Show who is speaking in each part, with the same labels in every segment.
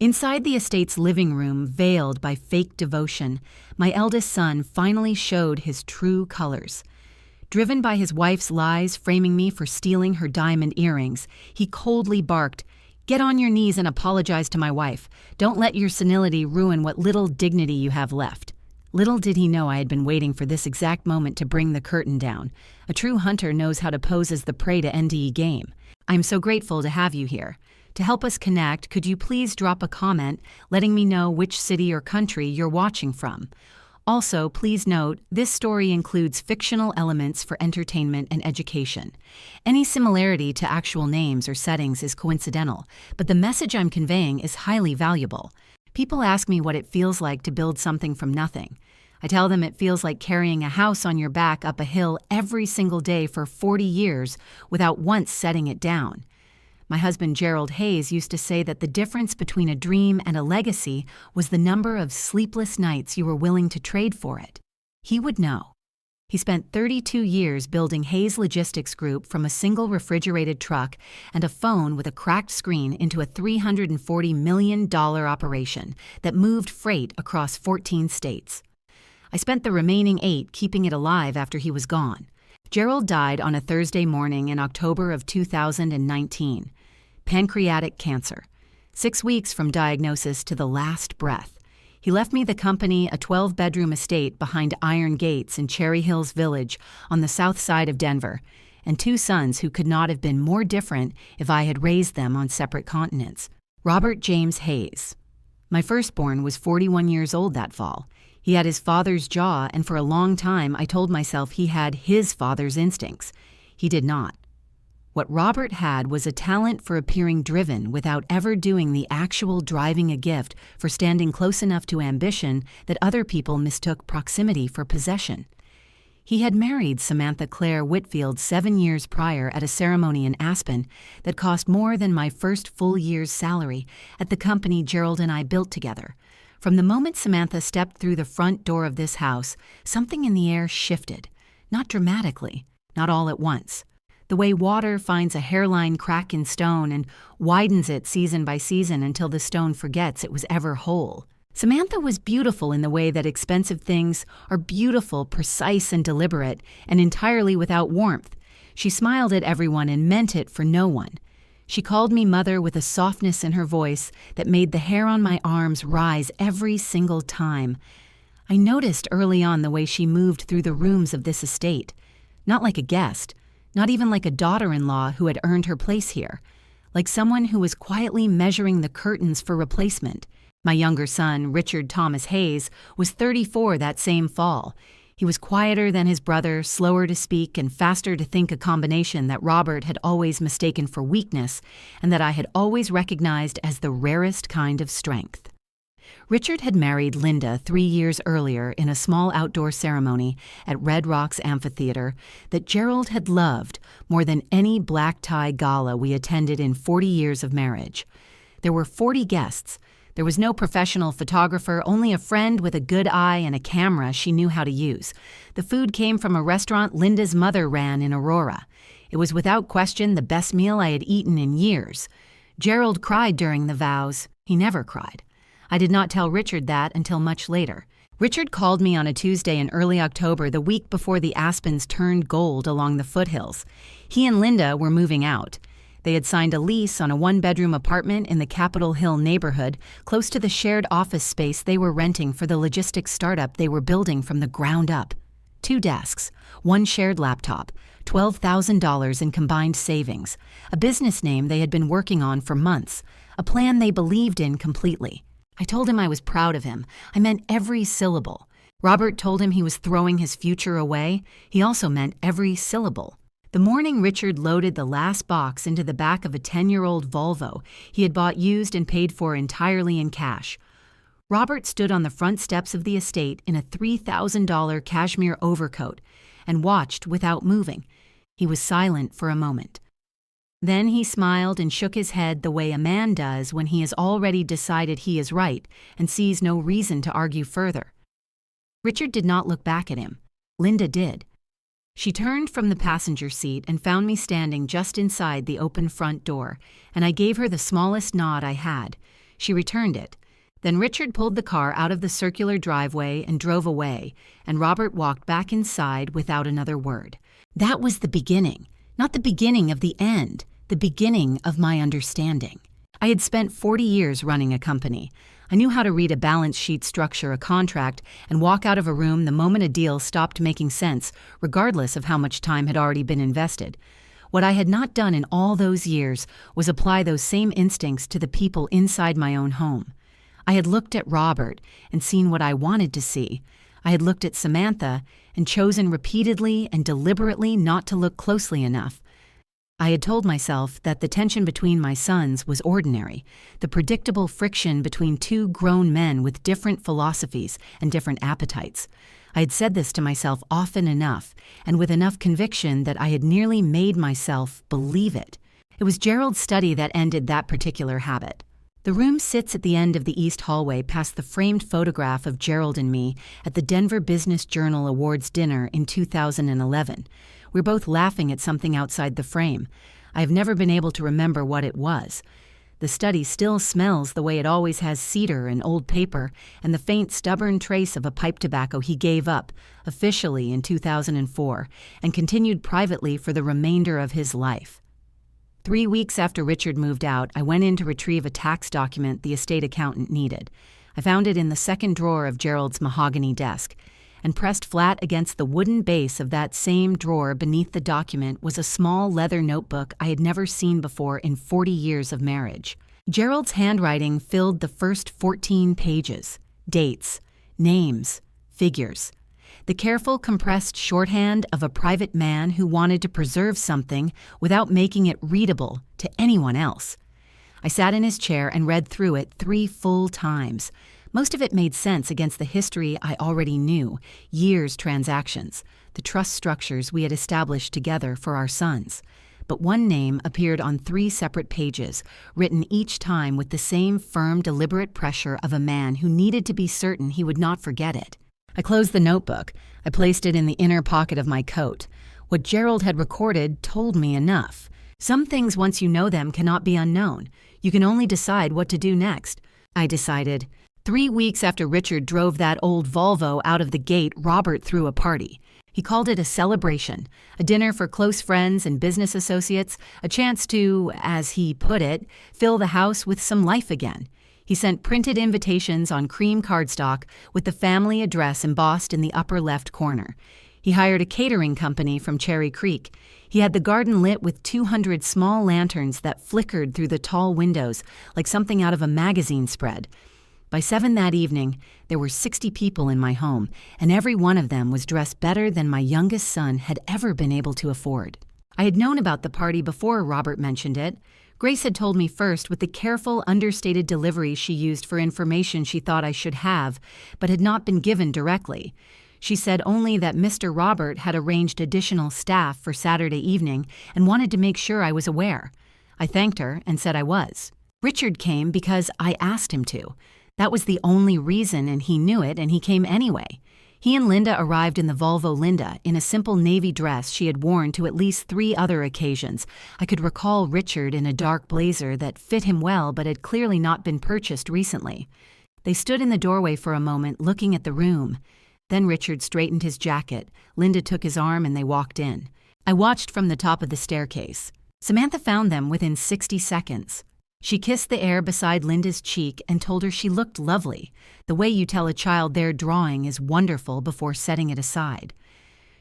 Speaker 1: Inside the estate's living room, veiled by fake devotion, my eldest son finally showed his true colors. Driven by his wife's lies framing me for stealing her diamond earrings, he coldly barked, "Get on your knees and apologize to my wife. Don't let your senility ruin what little dignity you have left." Little did he know I had been waiting for this exact moment to bring the curtain down. A true hunter knows how to pose as the prey to NDE game. I'm so grateful to have you here. To help us connect, could you please drop a comment letting me know which city or country you're watching from? Also, please note, this story includes fictional elements for entertainment and education. Any similarity to actual names or settings is coincidental, but the message I'm conveying is highly valuable. People ask me what it feels like to build something from nothing. I tell them it feels like carrying a house on your back up a hill every single day for 40 years without once setting it down. My husband Gerald Hayes used to say that the difference between a dream and a legacy was the number of sleepless nights you were willing to trade for it. He would know. He spent 32 years building Hayes Logistics Group from a single refrigerated truck and a phone with a cracked screen into a $340 million operation that moved freight across 14 states. I spent the remaining 8 keeping it alive after he was gone. Gerald died on a Thursday morning in October of 2019. Pancreatic cancer. 6 weeks from diagnosis to the last breath. He left me the company, a 12-bedroom estate behind iron gates in Cherry Hills Village on the south side of Denver, and 2 sons who could not have been more different if I had raised them on separate continents. Robert James Hayes. My firstborn was 41 years old that fall. He had his father's jaw, and for a long time I told myself he had his father's instincts. He did not. What Robert had was a talent for appearing driven without ever doing the actual driving a gift for standing close enough to ambition that other people mistook proximity for possession. He had married Samantha Claire Whitfield 7 years prior at a ceremony in Aspen that cost more than my first full year's salary at the company Gerald and I built together. From the moment Samantha stepped through the front door of this house, something in the air shifted. Not dramatically, not all at once. The way water finds a hairline crack in stone and widens it season by season until the stone forgets it was ever whole. Samantha was beautiful in the way that expensive things are beautiful, precise, and deliberate, and entirely without warmth. She smiled at everyone and meant it for no one. She called me mother with a softness in her voice that made the hair on my arms rise every single time. I noticed early on the way she moved through the rooms of this estate. Not like a guest, not even like a daughter-in-law who had earned her place here. Like someone who was quietly measuring the curtains for replacement. My younger son, Richard Thomas Hayes, was 34 that same fall. He was quieter than his brother, slower to speak, and faster to think, a combination that Robert had always mistaken for weakness and that I had always recognized as the rarest kind of strength. Richard had married Linda 3 years earlier in a small outdoor ceremony at Red Rocks Amphitheater that Gerald had loved more than any black tie gala we attended in 40 years of marriage. There were 40 guests. There was no professional photographer, only a friend with a good eye and a camera she knew how to use. The food came from a restaurant Linda's mother ran in Aurora. It was without question the best meal I had eaten in years. Gerald cried during the vows. He never cried. I did not tell Richard that until much later. Richard called me on a Tuesday in early October, the week before the aspens turned gold along the foothills. He and Linda were moving out. They had signed a lease on a 1-bedroom apartment in the Capitol Hill neighborhood, close to the shared office space they were renting for the logistics startup they were building from the ground up. 2 desks, 1 shared laptop, $12,000 in combined savings, a business name they had been working on for months, a plan they believed in completely. I told him I was proud of him. I meant every syllable. Robert told him he was throwing his future away. He also meant every syllable. The morning Richard loaded the last box into the back of a 10-year-old Volvo he had bought used and paid for entirely in cash, Robert stood on the front steps of the estate in a $3,000 cashmere overcoat and watched without moving. He was silent for a moment. Then he smiled and shook his head the way a man does when he has already decided he is right and sees no reason to argue further. Richard did not look back at him. Linda did. She turned from the passenger seat and found me standing just inside the open front door, and I gave her the smallest nod I had. She returned it. Then Richard pulled the car out of the circular driveway and drove away, and Robert walked back inside without another word. That was the beginning. Not the beginning of the end, the beginning of my understanding. I had spent 40 years running a company. I knew how to read a balance sheet, structure a contract, and walk out of a room the moment a deal stopped making sense, regardless of how much time had already been invested. What I had not done in all those years was apply those same instincts to the people inside my own home. I had looked at Robert and seen what I wanted to see. I had looked at Samantha and chosen repeatedly and deliberately not to look closely enough. I had told myself that the tension between my sons was ordinary, the predictable friction between two grown men with different philosophies and different appetites. I had said this to myself often enough, and with enough conviction that I had nearly made myself believe it. It was Gerald's study that ended that particular habit. The room sits at the end of the east hallway past the framed photograph of Gerald and me at the Denver Business Journal Awards dinner in 2011. We're both laughing at something outside the frame. I have never been able to remember what it was. The study still smells the way it always has: cedar and old paper, and the faint, stubborn trace of a pipe tobacco he gave up, officially in 2004, and continued privately for the remainder of his life. 3 weeks after Richard moved out, I went in to retrieve a tax document the estate accountant needed. I found it in the second drawer of Gerald's mahogany desk, and pressed flat against the wooden base of that same drawer beneath the document was a small leather notebook I had never seen before in 40 years of marriage. Gerald's handwriting filled the first 14 pages. Dates, names, figures. The careful, compressed shorthand of a private man who wanted to preserve something without making it readable to anyone else. I sat in his chair and read through it 3 full times. Most of it made sense against the history I already knew, years' transactions, the trust structures we had established together for our sons. But one name appeared on 3 separate pages, written each time with the same firm, deliberate pressure of a man who needed to be certain he would not forget it. I closed the notebook. I placed it in the inner pocket of my coat. What Gerald had recorded told me enough. Some things, once you know them, cannot be unknown. You can only decide what to do next. I decided. 3 weeks after Richard drove that old Volvo out of the gate, Robert threw a party. He called it a celebration, a dinner for close friends and business associates, a chance to, as he put it, fill the house with some life again. He sent printed invitations on cream cardstock with the family address embossed in the upper left corner. He hired a catering company from Cherry Creek. He had the garden lit with 200 small lanterns that flickered through the tall windows like something out of a magazine spread. By 7 that evening, there were 60 people in my home, and every one of them was dressed better than my youngest son had ever been able to afford. I had known about the party before Robert mentioned it. Grace had told me first with the careful, understated delivery she used for information she thought I should have, but had not been given directly. She said only that Mr. Robert had arranged additional staff for Saturday evening and wanted to make sure I was aware. I thanked her and said I was. Richard came because I asked him to. That was the only reason, and he knew it, and he came anyway. He and Linda arrived in the Volvo Linda in a simple navy dress she had worn to at least 3 other occasions. I could recall Richard in a dark blazer that fit him well but had clearly not been purchased recently. They stood in the doorway for a moment, looking at the room. Then Richard straightened his jacket. Linda took his arm and they walked in. I watched from the top of the staircase. Samantha found them within 60 seconds. She kissed the air beside Linda's cheek and told her she looked lovely. The way you tell a child they're drawing is wonderful before setting it aside.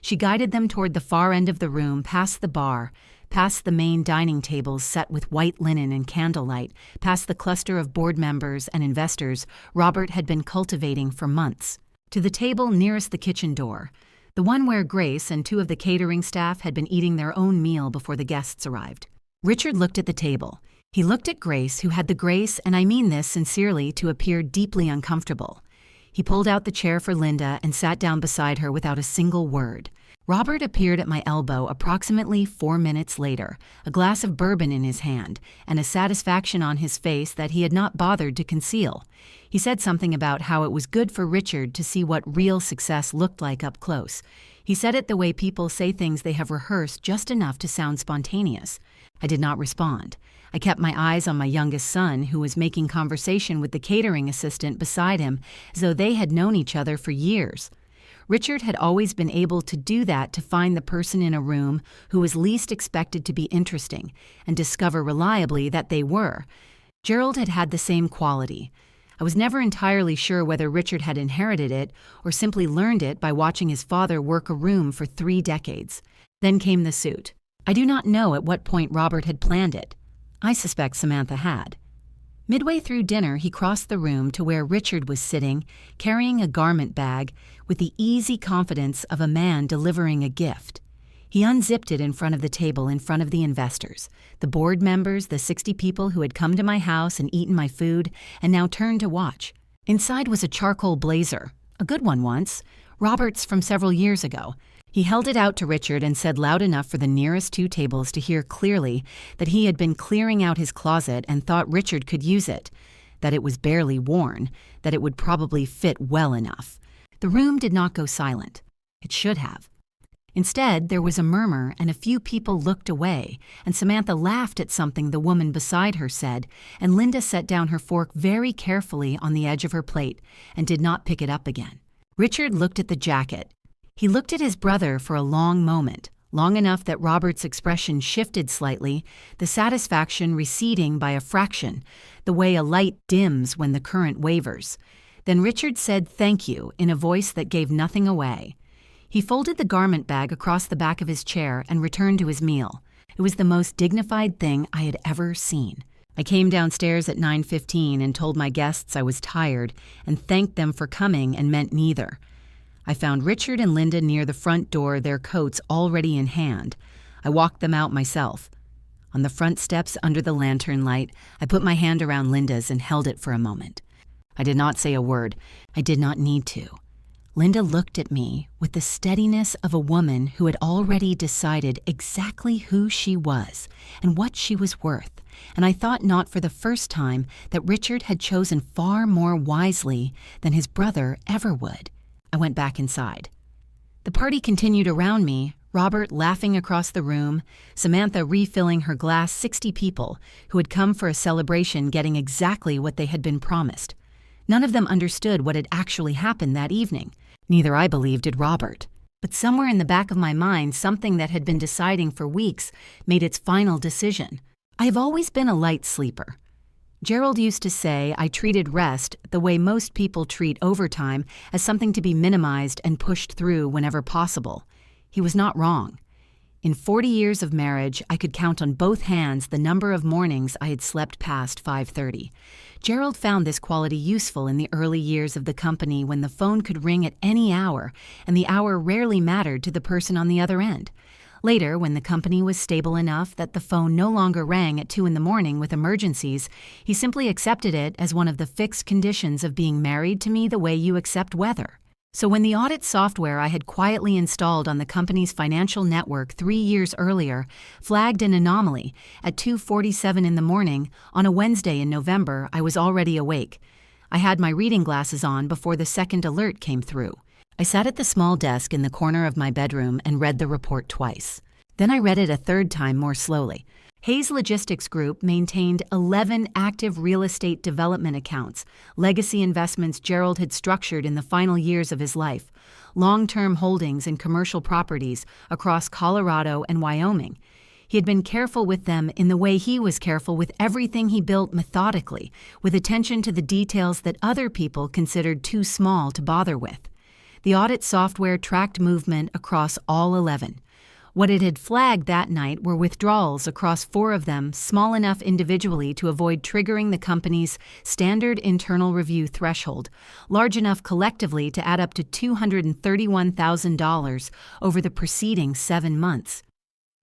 Speaker 1: She guided them toward the far end of the room, past the bar, past the main dining tables set with white linen and candlelight, past the cluster of board members and investors Robert had been cultivating for months, to the table nearest the kitchen door, the one where Grace and 2 of the catering staff had been eating their own meal before the guests arrived. Richard looked at the table. He looked at Grace, who had the grace, and I mean this sincerely, to appear deeply uncomfortable. He pulled out the chair for Linda and sat down beside her without a single word. Robert appeared at my elbow approximately 4 minutes later, a glass of bourbon in his hand, and a satisfaction on his face that he had not bothered to conceal. He said something about how it was good for Richard to see what real success looked like up close. He said it the way people say things they have rehearsed just enough to sound spontaneous. I did not respond. I kept my eyes on my youngest son, who was making conversation with the catering assistant beside him as though they had known each other for years. Richard had always been able to do that to find the person in a room who was least expected to be interesting and discover reliably that they were. Gerald had had the same quality. I was never entirely sure whether Richard had inherited it or simply learned it by watching his father work a room for 3 decades. Then came the suit. I do not know at what point Robert had planned it. I suspect Samantha had. Midway through dinner, he crossed the room to where Richard was sitting, carrying a garment bag with the easy confidence of a man delivering a gift. He unzipped it in front of the table in front of the investors, the board members, the 60 people who had come to my house and eaten my food and now turned to watch. Inside was a charcoal blazer, a good one once, Robert's from several years ago. He held it out to Richard and said loud enough for the nearest 2 tables to hear clearly that he had been clearing out his closet and thought Richard could use it, that it was barely worn, that it would probably fit well enough. The room did not go silent. It should have. Instead, there was a murmur and a few people looked away, and Samantha laughed at something the woman beside her said, and Linda set down her fork very carefully on the edge of her plate and did not pick it up again. Richard looked at the jacket. He looked at his brother for a long moment, long enough that Robert's expression shifted slightly, the satisfaction receding by a fraction, the way a light dims when the current wavers. Then Richard said thank you in a voice that gave nothing away. He folded the garment bag across the back of his chair and returned to his meal. It was the most dignified thing I had ever seen. I came downstairs at 9:15 and told my guests I was tired and thanked them for coming and meant neither. I found Richard and Linda near the front door, their coats already in hand. I walked them out myself. On the front steps under the lantern light, I put my hand around Linda's and held it for a moment. I did not say a word. I did not need to. Linda looked at me with the steadiness of a woman who had already decided exactly who she was and what she was worth, and I thought not for the first time that Richard had chosen far more wisely than his brother ever would. I went back inside. The party continued around me, Robert laughing across the room, Samantha refilling her glass, 60 people who had come for a celebration getting exactly what they had been promised. None of them understood what had actually happened that evening. Neither, I believe, did Robert. But somewhere in the back of my mind, something that had been deciding for weeks made its final decision. I have always been a light sleeper. Gerald used to say I treated rest the way most people treat overtime, as something to be minimized and pushed through whenever possible. He was not wrong. In 40 years of marriage, I could count on both hands the number of mornings I had slept past 5:30. Gerald found this quality useful in the early years of the company when the phone could ring at any hour, and the hour rarely mattered to the person on the other end. Later, when the company was stable enough that the phone no longer rang at 2 in the morning with emergencies, he simply accepted it as one of the fixed conditions of being married to me the way you accept weather. So when the audit software I had quietly installed on the company's financial network 3 years earlier flagged an anomaly at 2:47 in the morning on a Wednesday in November, I was already awake. I had my reading glasses on before the second alert came through. I sat at the small desk in the corner of my bedroom and read the report twice. Then I read it a third time more slowly. Hayes Logistics Group maintained 11 active real estate development accounts, legacy investments Gerald had structured in the final years of his life, long-term holdings in commercial properties across Colorado and Wyoming. He had been careful with them in the way he was careful with everything he built methodically, with attention to the details that other people considered too small to bother with. The audit software tracked movement across all 11. What it had flagged that night were withdrawals across 4 of them, small enough individually to avoid triggering the company's standard internal review threshold, large enough collectively to add up to $231,000 over the preceding 7 months.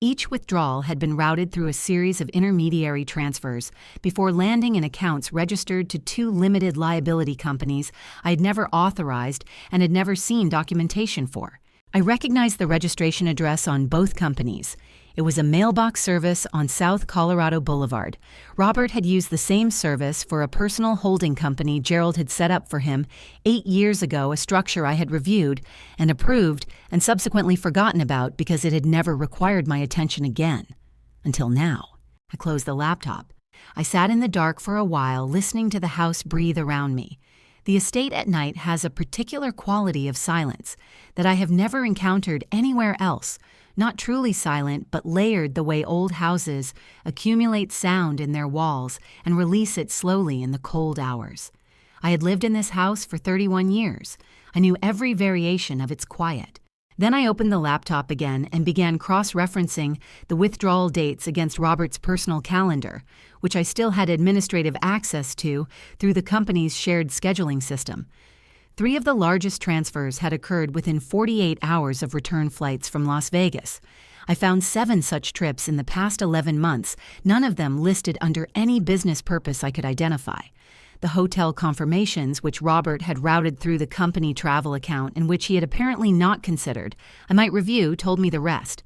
Speaker 1: Each withdrawal had been routed through a series of intermediary transfers before landing in accounts registered to 2 limited liability companies I had never authorized and had never seen documentation for. I recognized the registration address on both companies. It was a mailbox service on South Colorado Boulevard. Robert had used the same service for a personal holding company Gerald had set up for him 8 years ago, a structure I had reviewed and approved and subsequently forgotten about because it had never required my attention again. Until now. I closed the laptop. I sat in the dark for a while, listening to the house breathe around me. The estate at night has a particular quality of silence that I have never encountered anywhere else, not truly silent, but layered the way old houses accumulate sound in their walls and release it slowly in the cold hours. I had lived in this house for 31 years. I knew every variation of its quiet. Then I opened the laptop again and began cross-referencing the withdrawal dates against Robert's personal calendar, which I still had administrative access to through the company's shared scheduling system. 3 of the largest transfers had occurred within 48 hours of return flights from Las Vegas. I found 7 such trips in the past 11 months, none of them listed under any business purpose I could identify. The hotel confirmations, which Robert had routed through the company travel account and which he had apparently not considered I might review, told me the rest.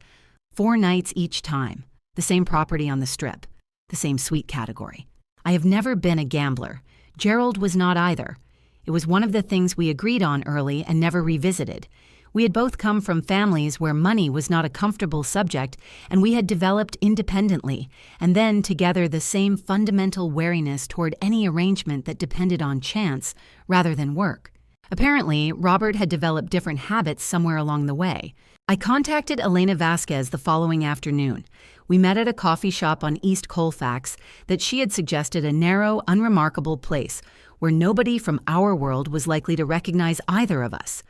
Speaker 1: 4 nights each time, the same property on the Strip, the same suite category. I have never been a gambler. Gerald was not either. It was one of the things we agreed on early and never revisited. We had both come from families where money was not a comfortable subject, and we had developed independently, and then together the same fundamental wariness toward any arrangement that depended on chance rather than work. Apparently, Robert had developed different habits somewhere along the way. I contacted Elena Vasquez the following afternoon. We met at a coffee shop on East Colfax that she had suggested a narrow, unremarkable place where nobody from our world was likely to recognize either of us.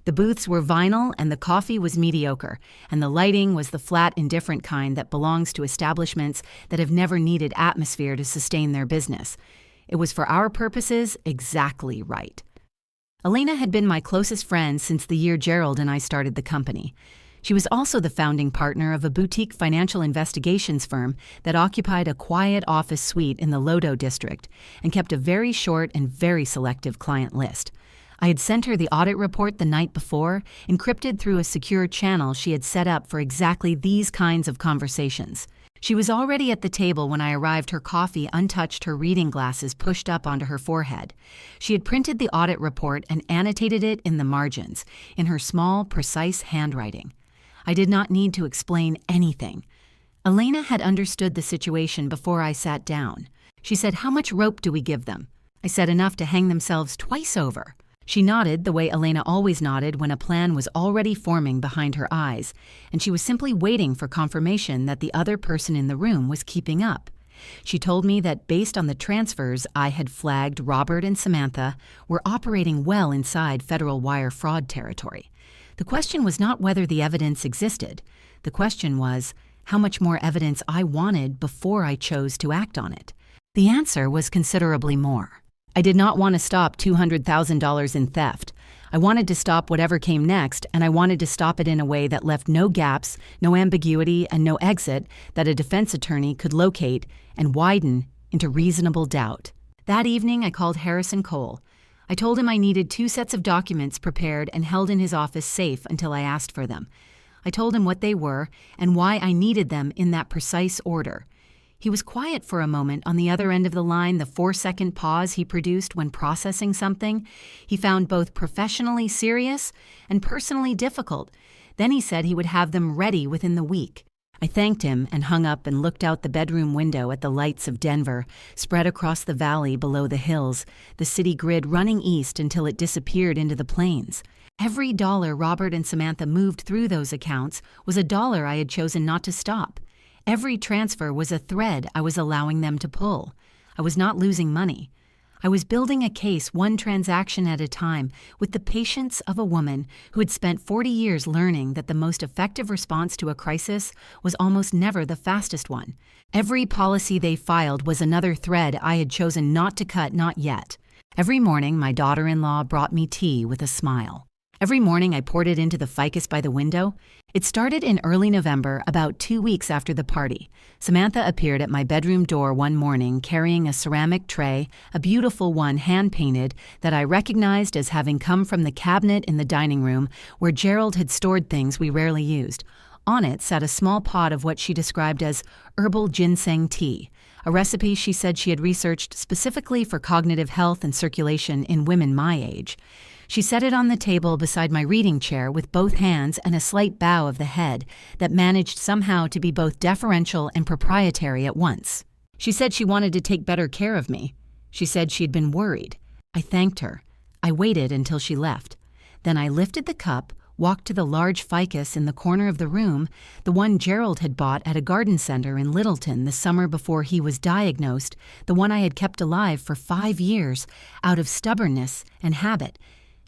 Speaker 1: The booths were vinyl and the coffee was mediocre, and the lighting was the flat, indifferent kind that belongs to establishments that have never needed atmosphere to sustain their business. It was for our purposes exactly right. Elena had been my closest friend since the year Gerald and I started the company. She was also the founding partner of a boutique financial investigations firm that occupied a quiet office suite in the Lodo district and kept a very short and very selective client list. I had sent her the audit report the night before, encrypted through a secure channel she had set up for exactly these kinds of conversations. She was already at the table when I arrived, her coffee untouched, her reading glasses pushed up onto her forehead. She had printed the audit report and annotated it in the margins, in her small, precise handwriting. I did not need to explain anything. Elena had understood the situation before I sat down. She said, "How much rope do we give them?" I said, "Enough to hang themselves twice over." She nodded the way Elena always nodded when a plan was already forming behind her eyes, and she was simply waiting for confirmation that the other person in the room was keeping up. She told me that based on the transfers I had flagged, Robert and Samantha were operating well inside federal wire fraud territory. The question was not whether the evidence existed. The question was how much more evidence I wanted before I chose to act on it. The answer was considerably more. I did not want to stop $200,000 in theft. I wanted to stop whatever came next, and I wanted to stop it in a way that left no gaps, no ambiguity, and no exit that a defense attorney could locate and widen into reasonable doubt. That evening, I called Harrison Cole. I told him I needed 2 sets of documents prepared and held in his office safe until I asked for them. I told him what they were and why I needed them in that precise order. He was quiet for a moment on the other end of the line, the 4-second pause he produced when processing something he found both professionally serious and personally difficult. Then he said he would have them ready within the week. I thanked him and hung up and looked out the bedroom window at the lights of Denver, spread across the valley below the hills, the city grid running east until it disappeared into the plains. Every dollar Robert and Samantha moved through those accounts was a dollar I had chosen not to stop. Every transfer was a thread I was allowing them to pull. I was not losing money. I was building a case one transaction at a time with the patience of a woman who had spent 40 years learning that the most effective response to a crisis was almost never the fastest one. Every policy they filed was another thread I had chosen not to cut, not yet. Every morning, my daughter-in-law brought me tea with a smile. Every morning, I poured it into the ficus by the window. It started in early November, about 2 weeks after the party. Samantha appeared at my bedroom door one morning carrying a ceramic tray, a beautiful one hand-painted that I recognized as having come from the cabinet in the dining room where Gerald had stored things we rarely used. On it sat a small pot of what she described as herbal ginseng tea, a recipe she said she had researched specifically for cognitive health and circulation in women my age. She set it on the table beside my reading chair with both hands and a slight bow of the head that managed somehow to be both deferential and proprietary at once. She said she wanted to take better care of me. She said she'd been worried. I thanked her. I waited until she left. Then I lifted the cup, walked to the large ficus in the corner of the room, the one Gerald had bought at a garden center in Littleton the summer before he was diagnosed, the one I had kept alive for 5 years out of stubbornness and habit,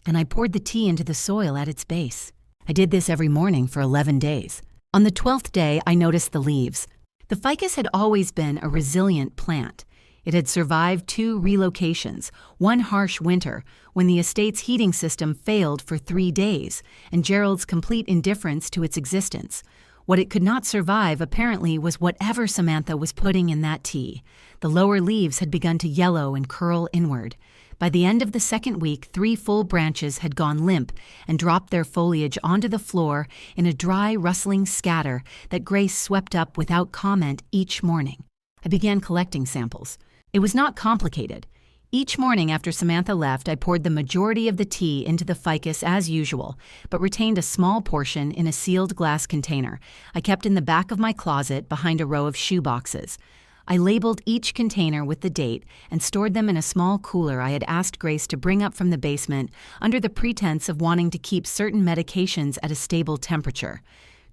Speaker 1: and I poured the tea into the soil at its base. I did this every morning for 11 days. On the 12th day, I noticed the leaves. The ficus had always been a resilient plant. It had survived 2 relocations, one harsh winter when the estate's heating system failed for 3 days, and Gerald's complete indifference to its existence. What it could not survive, apparently, was whatever Samantha was putting in that tea. The lower leaves had begun to yellow and curl inward. By the end of the 2nd week, 3 full branches had gone limp and dropped their foliage onto the floor in a dry, rustling scatter that Grace swept up without comment each morning. I began collecting samples. It was not complicated. Each morning after Samantha left, I poured the majority of the tea into the ficus as usual, but retained a small portion in a sealed glass container I kept in the back of my closet behind a row of shoe boxes. I labeled each container with the date and stored them in a small cooler I had asked Grace to bring up from the basement under the pretense of wanting to keep certain medications at a stable temperature.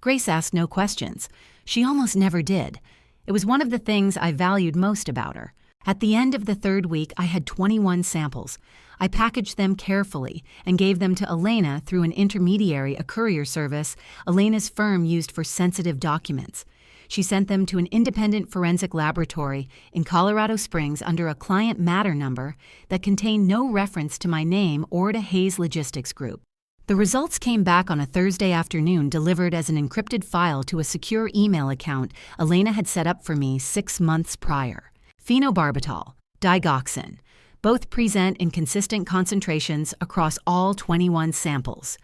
Speaker 1: Grace asked no questions. She almost never did. It was one of the things I valued most about her. At the end of the 3rd week, I had 21 samples. I packaged them carefully and gave them to Elena through an intermediary, a courier service Elena's firm used for sensitive documents. She sent them to an independent forensic laboratory in Colorado Springs under a client matter number that contained no reference to my name or to Hayes Logistics Group. The results came back on a Thursday afternoon, delivered as an encrypted file to a secure email account Elena had set up for me 6 months prior. Phenobarbital, digoxin, both present in consistent concentrations across all 21 samples.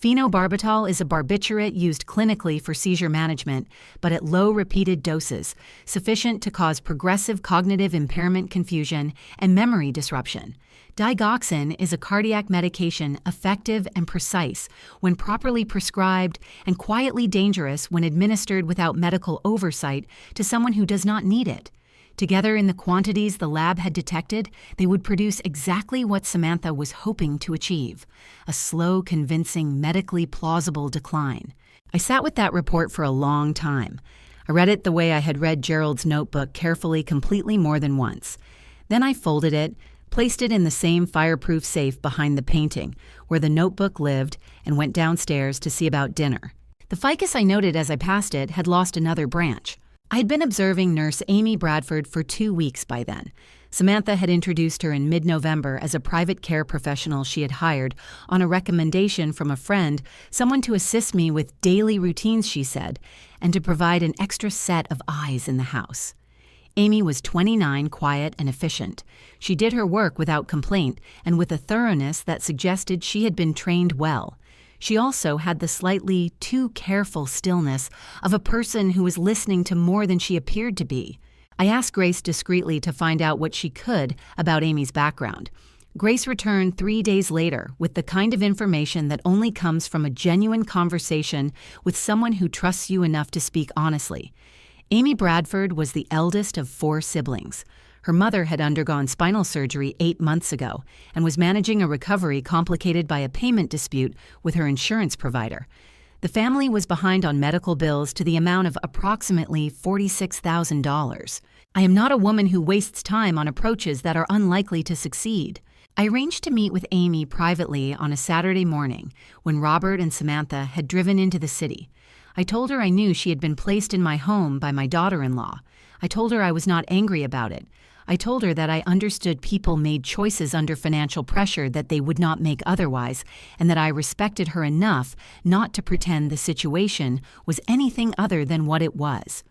Speaker 1: Phenobarbital is a barbiturate used clinically for seizure management, but at low repeated doses, sufficient to cause progressive cognitive impairment, confusion, and memory disruption. Digoxin is a cardiac medication effective and precise when properly prescribed and quietly dangerous when administered without medical oversight to someone who does not need it. Together in the quantities the lab had detected, they would produce exactly what Samantha was hoping to achieve, a slow, convincing, medically plausible decline. I sat with that report for a long time. I read it the way I had read Gerald's notebook, carefully, completely, more than once. Then I folded it, placed it in the same fireproof safe behind the painting, where the notebook lived, and went downstairs to see about dinner. The ficus, I noted as I passed it, had lost another branch. I had been observing nurse Amy Bradford for 2 weeks by then. Samantha had introduced her in mid-November as a private care professional she had hired on a recommendation from a friend, someone to assist me with daily routines, she said, and to provide an extra set of eyes in the house. Amy was 29, quiet and efficient. She did her work without complaint and with a thoroughness that suggested she had been trained well. She also had the slightly too careful stillness of a person who was listening to more than she appeared to be. I asked Grace discreetly to find out what she could about Amy's background. Grace returned 3 days later with the kind of information that only comes from a genuine conversation with someone who trusts you enough to speak honestly. Amy Bradford was the eldest of 4 siblings. Her mother had undergone spinal surgery 8 months ago and was managing a recovery complicated by a payment dispute with her insurance provider. The family was behind on medical bills to the amount of approximately $46,000. I am not a woman who wastes time on approaches that are unlikely to succeed. I arranged to meet with Amy privately on a Saturday morning when Robert and Samantha had driven into the city. I told her I knew she had been placed in my home by my daughter-in-law. I told her I was not angry about it. I told her that I understood people made choices under financial pressure that they would not make otherwise, and that I respected her enough not to pretend the situation was anything other than what it was.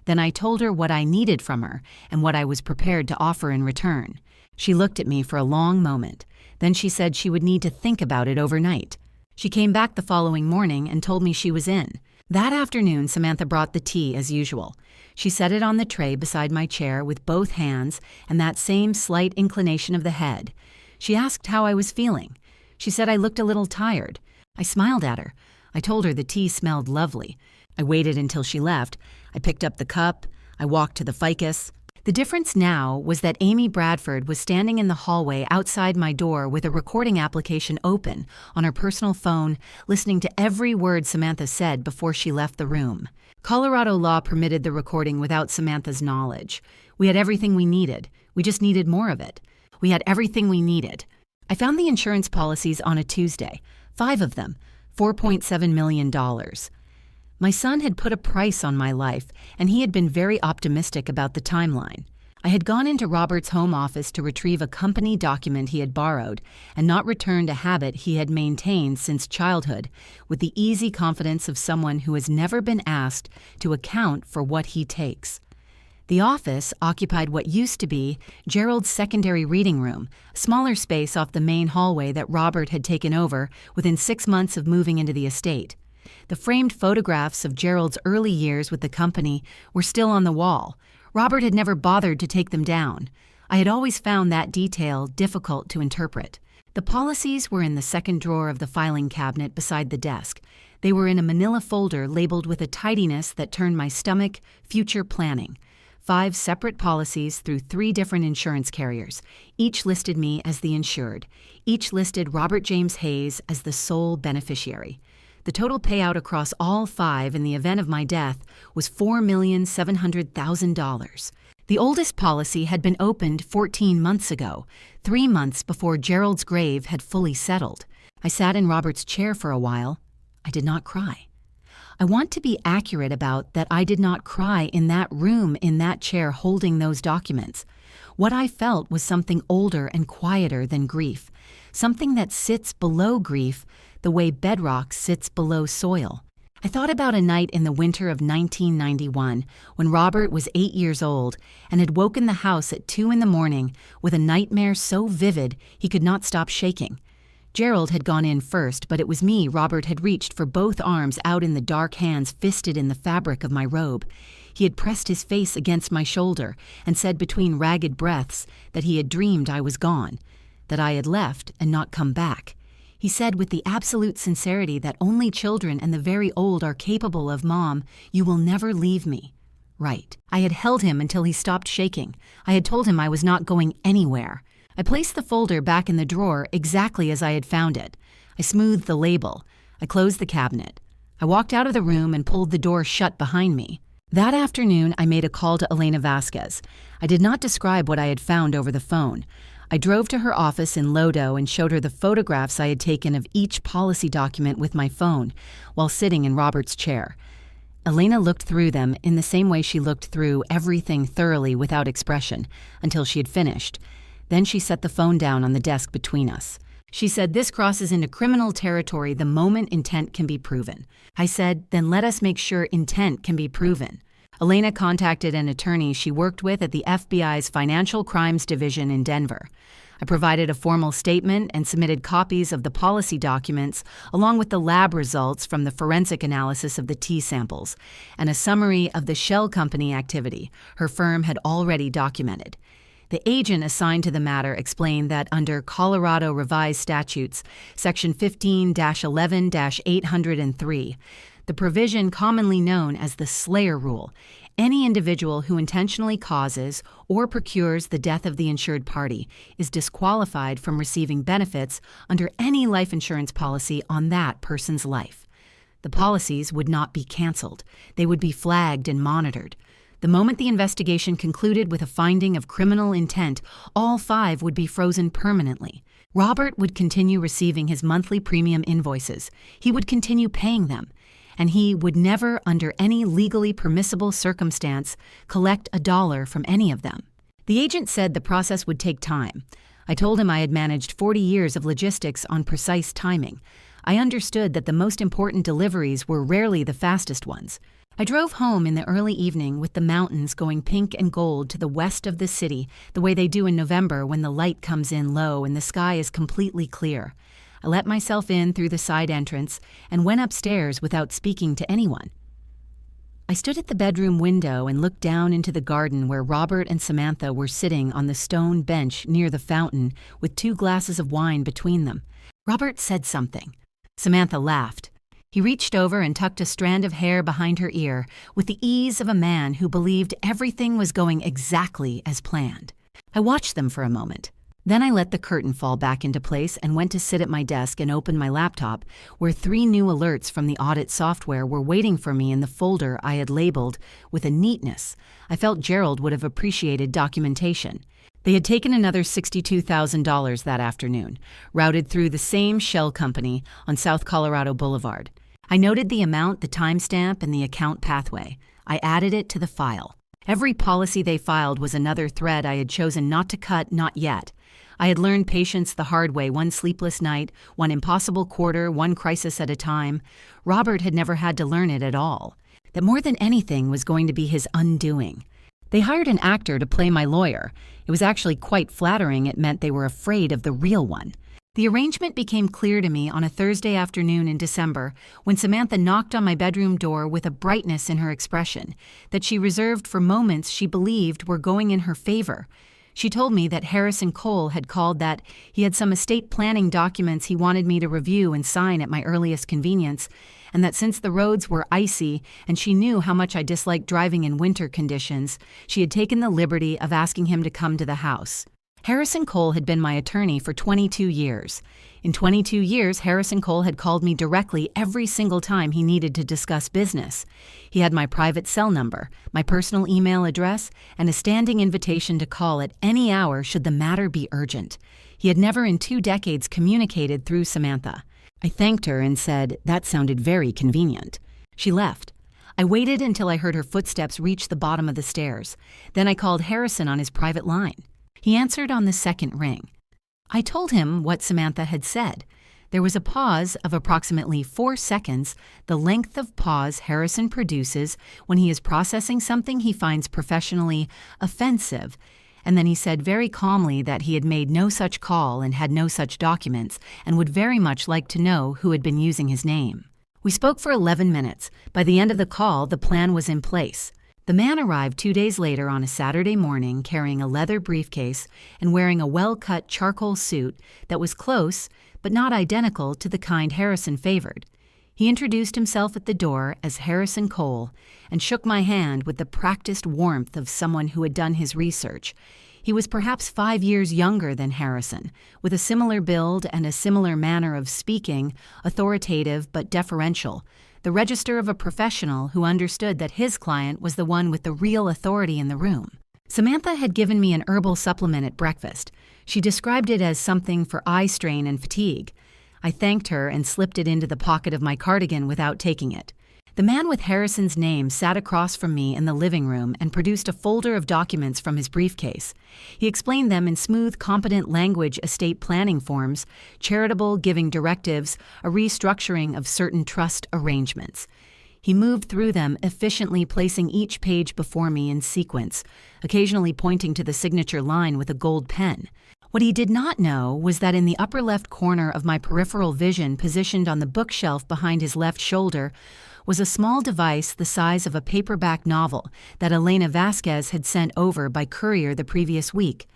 Speaker 1: Then I told her what I needed from her and what I was prepared to offer in return. She looked at me for a long moment. Then she said she would need to think about it overnight. She came back the following morning and told me she was in. That afternoon, Samantha brought the tea as usual. She set it on the tray beside my chair with both hands and that same slight inclination of the head. She asked how I was feeling. She said I looked a little tired. I smiled at her. I told her the tea smelled lovely. I waited until she left. I picked up the cup. I walked to the ficus. The difference now was that Amy Bradford was standing in the hallway outside my door with a recording application open on her personal phone, listening to every word Samantha said before she left the room. Colorado law permitted the recording without Samantha's knowledge. We had everything we needed. We just needed more of it. We had everything we needed. I found the insurance policies on a Tuesday, 5 of them, $4.7 million. My son had put a price on my life, and he had been very optimistic about the timeline. I had gone into Robert's home office to retrieve a company document he had borrowed and not returned a habit he had maintained since childhood, with the easy confidence of someone who has never been asked to account for what he takes. The office occupied what used to be Gerald's secondary reading room, a smaller space off the main hallway that Robert had taken over within 6 months of moving into the estate. The framed photographs of Gerald's early years with the company were still on the wall. Robert had never bothered to take them down. I had always found that detail difficult to interpret. The policies were in the second drawer of the filing cabinet beside the desk. They were in a manila folder labeled with a tidiness that turned my stomach, future planning. 5 separate policies through 3 different insurance carriers. Each listed me as the insured. Each listed Robert James Hayes as the sole beneficiary. The total payout across all 5 in the event of my death was $4,700,000. The oldest policy had been opened 14 months ago, 3 months before Gerald's grave had fully settled. I sat in Robert's chair for a while. I did not cry. I want to be accurate about that I did not cry in that room, in that chair holding those documents. What I felt was something older and quieter than grief, something that sits below grief the way bedrock sits below soil. I thought about a night in the winter of 1991 when Robert was 8 years old and had woken the house at 2 a.m. with a nightmare so vivid he could not stop shaking. Gerald had gone in first, but it was me Robert had reached for both arms out in the dark hands fisted in the fabric of my robe. He had pressed his face against my shoulder and said between ragged breaths that he had dreamed I was gone, that I had left and not come back. He said with the absolute sincerity that only children and the very old are capable of, "Mom, you will never leave me." Right. I had held him until he stopped shaking. I had told him I was not going anywhere. I placed the folder back in the drawer exactly as I had found it. I smoothed the label. I closed the cabinet. I walked out of the room and pulled the door shut behind me. That afternoon, I made a call to Elena Vasquez. I did not describe what I had found over the phone. I drove to her office in Lodo and showed her the photographs I had taken of each policy document with my phone while sitting in Robert's chair. Elena looked through them in the same way she looked through everything thoroughly without expression until she had finished. Then she set the phone down on the desk between us. She said, "This crosses into criminal territory the moment intent can be proven." I said, "Then let us make sure intent can be proven." Elena contacted an attorney she worked with at the FBI's Financial Crimes Division in Denver. I provided a formal statement and submitted copies of the policy documents along with the lab results from the forensic analysis of the tea samples and a summary of the shell company activity her firm had already documented. The agent assigned to the matter explained that under Colorado Revised Statutes, Section 15-11-803, the provision commonly known as the Slayer Rule, any individual who intentionally causes or procures the death of the insured party is disqualified from receiving benefits under any life insurance policy on that person's life. The policies would not be canceled. They would be flagged and monitored. The moment the investigation concluded with a finding of criminal intent, all 5 would be frozen permanently. Robert would continue receiving his monthly premium invoices. He would continue paying them. And he would never, under any legally permissible circumstance, collect $1 from any of them. The agent said the process would take time. I told him I had managed 40 years of logistics on precise timing. I understood that the most important deliveries were rarely the fastest ones. I drove home in the early evening with the mountains going pink and gold to the west of the city, the way they do in November when the light comes in low and the sky is completely clear. I let myself in through the side entrance and went upstairs without speaking to anyone. I stood at the bedroom window and looked down into the garden where Robert and Samantha were sitting on the stone bench near the fountain with 2 glasses of wine between them. Robert said something. Samantha laughed. He reached over and tucked a strand of hair behind her ear with the ease of a man who believed everything was going exactly as planned. I watched them for a moment. Then I let the curtain fall back into place and went to sit at my desk and open my laptop, where 3 new alerts from the audit software were waiting for me in the folder I had labeled with a neatness I felt Gerald would have appreciated documentation. They had taken another $62,000 that afternoon, routed through the same shell company on South Colorado Boulevard. I noted the amount, the timestamp, and the account pathway. I added it to the file. Every policy they filed was another thread I had chosen not to cut, not yet. I had learned patience the hard way, one sleepless night, one impossible quarter, one crisis at a time. Robert had never had to learn it at all. That more than anything was going to be his undoing. They hired an actor to play my lawyer. It was actually quite flattering. It meant they were afraid of the real one. The arrangement became clear to me on a Thursday afternoon in December when Samantha knocked on my bedroom door with a brightness in her expression that she reserved for moments she believed were going in her favor. She told me that Harrison Cole had called, that he had some estate planning documents he wanted me to review and sign at my earliest convenience, and that since the roads were icy and she knew how much I disliked driving in winter conditions, she had taken the liberty of asking him to come to the house. Harrison Cole had been my attorney for 22 years. In 22 years, Harrison Cole had called me directly every single time he needed to discuss business. He had my private cell number, my personal email address, and a standing invitation to call at any hour should the matter be urgent. He had never in 2 decades communicated through Samantha. I thanked her and said that sounded very convenient. She left. I waited until I heard her footsteps reach the bottom of the stairs. Then I called Harrison on his private line. He answered on the second ring. I told him what Samantha had said. There was a pause of approximately 4 seconds, the length of pause Harrison produces when he is processing something he finds professionally offensive, and then he said very calmly that he had made no such call and had no such documents and would very much like to know who had been using his name. We spoke for 11 minutes. By the end of the call, the plan was in place. The man arrived 2 days later on a Saturday morning carrying a leather briefcase and wearing a well-cut charcoal suit that was close but not identical to the kind Harrison favored. He introduced himself at the door as Harrison Cole and shook my hand with the practiced warmth of someone who had done his research. He was perhaps 5 years younger than Harrison, with a similar build and a similar manner of speaking, authoritative but deferential, the register of a professional who understood that his client was the one with the real authority in the room. Samantha had given me an herbal supplement at breakfast. She described it as something for eye strain and fatigue. I thanked her and slipped it into the pocket of my cardigan without taking it. The man with Harrison's name sat across from me in the living room and produced a folder of documents from his briefcase. He explained them in smooth, competent language: estate planning forms, charitable giving directives, a restructuring of certain trust arrangements. He moved through them efficiently, placing each page before me in sequence, occasionally pointing to the signature line with a gold pen. What he did not know was that in the upper left corner of my peripheral vision, positioned on the bookshelf behind his left shoulder, was a small device the size of a paperback novel that Elena Vasquez had sent over by courier the previous week.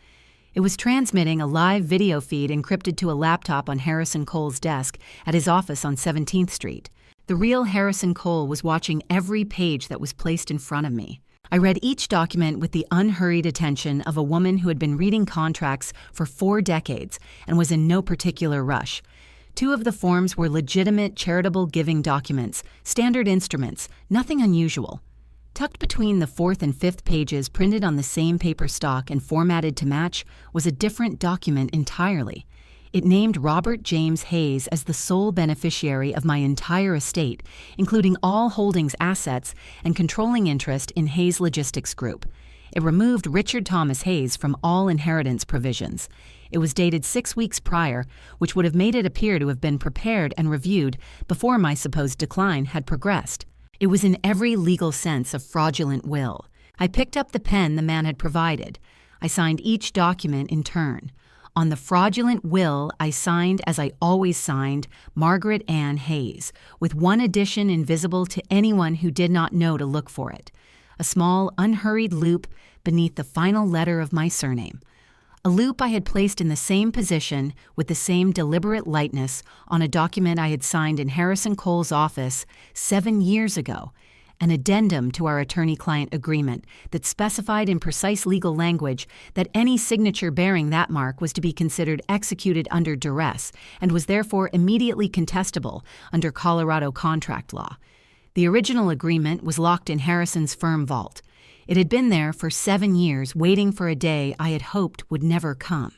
Speaker 1: It was transmitting a live video feed encrypted to a laptop on Harrison Cole's desk at his office on 17th Street. The real Harrison Cole was watching every page that was placed in front of me. I read each document with the unhurried attention of a woman who had been reading contracts for 4 decades and was in no particular rush. 2 of the forms were legitimate charitable giving documents, standard instruments, nothing unusual. Tucked between the 4th and 5th pages, printed on the same paper stock and formatted to match, was a different document entirely. It named Robert James Hayes as the sole beneficiary of my entire estate, including all holdings assets and controlling interest in Hayes Logistics Group. It removed Richard Thomas Hayes from all inheritance provisions. It was dated 6 weeks prior, which would have made it appear to have been prepared and reviewed before my supposed decline had progressed. It was in every legal sense a fraudulent will. I picked up the pen the man had provided. I signed each document in turn. On the fraudulent will, I signed, as I always signed, Margaret Ann Hayes, with one addition invisible to anyone who did not know to look for it: a small, unhurried loop beneath the final letter of my surname. a loop I had placed in the same position with the same deliberate lightness on a document I had signed in Harrison Cole's office 7 years ago, an addendum to our attorney-client agreement that specified in precise legal language that any signature bearing that mark was to be considered executed under duress and was therefore immediately contestable under Colorado contract law. The original agreement was locked in Harrison's firm vault. It had been there for 7 years, waiting for a day I had hoped would never come.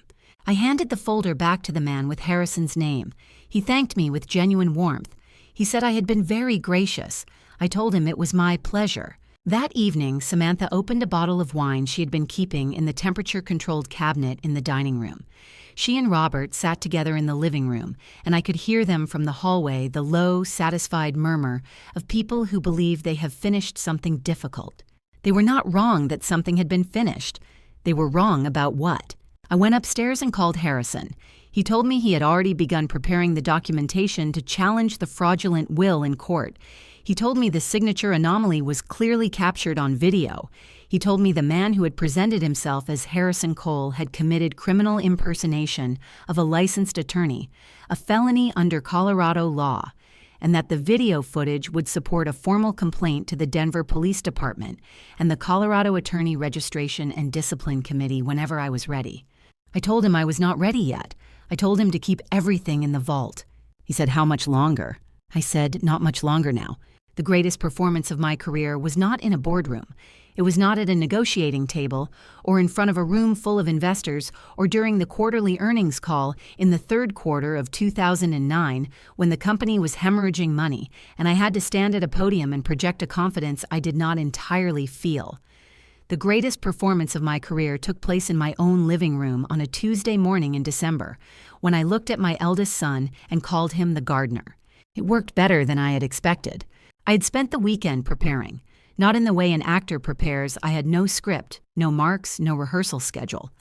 Speaker 1: I handed the folder back to the man with Harrison's name. He thanked me with genuine warmth. He said I had been very gracious. I told him it was my pleasure. That evening, Samantha opened a bottle of wine she had been keeping in the temperature-controlled cabinet in the dining room. She and Robert sat together in the living room, and I could hear them from the hallway, the low, satisfied murmur of people who believe they have finished something difficult. They were not wrong that something had been finished. They were wrong about what. I went upstairs and called Harrison. He told me he had already begun preparing the documentation to challenge the fraudulent will in court. He told me the signature anomaly was clearly captured on video. He told me the man who had presented himself as Harrison Cole had committed criminal impersonation of a licensed attorney, a felony under Colorado law, and that the video footage would support a formal complaint to the Denver Police Department and the Colorado Attorney Registration and Discipline Committee whenever I was ready. I told him I was not ready yet. I told him to keep everything in the vault. He said, "How much longer?" I said, "Not much longer now." The greatest performance of my career was not in a boardroom. It was not at a negotiating table or in front of a room full of investors or during the quarterly earnings call in the third quarter of 2009 when the company was hemorrhaging money and I had to stand at a podium and project a confidence I did not entirely feel. The greatest performance of my career took place in my own living room on a Tuesday morning in December when I looked at my eldest son and called him the gardener. It worked better than I had expected. I had spent the weekend preparing. Not in the way an actor prepares. I had no script, no marks, no rehearsal schedule.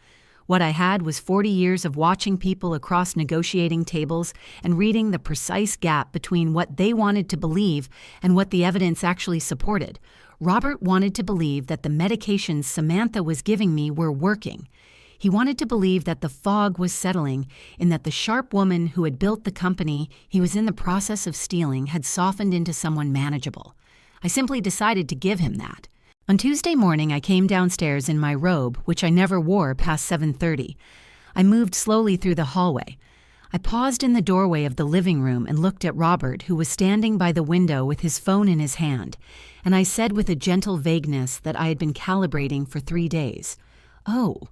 Speaker 1: What I had was 40 years of watching people across negotiating tables and reading the precise gap between what they wanted to believe and what the evidence actually supported. Robert wanted to believe that the medications Samantha was giving me were working. He wanted to believe that the fog was settling and that the sharp woman who had built the company he was in the process of stealing had softened into someone manageable. I simply decided to give him that. On Tuesday morning, I came downstairs in my robe, which I never wore past 7:30. I moved slowly through the hallway. I paused in the doorway of the living room and looked at Robert, who was standing by the window with his phone in his hand, and I said with a gentle vagueness that I had been calibrating for 3 days, "Oh,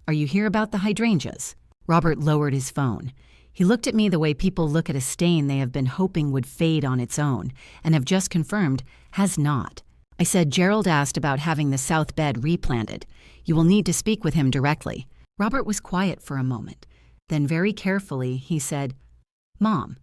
Speaker 1: are you here about the hydrangeas?" Robert lowered his phone. He looked at me the way people look at a stain they have been hoping would fade on its own, and have just confirmed has not. I said, "Gerald asked about having the south bed replanted. You will need to speak with him directly." Robert was quiet for a moment. Then very carefully, he said, "Mom,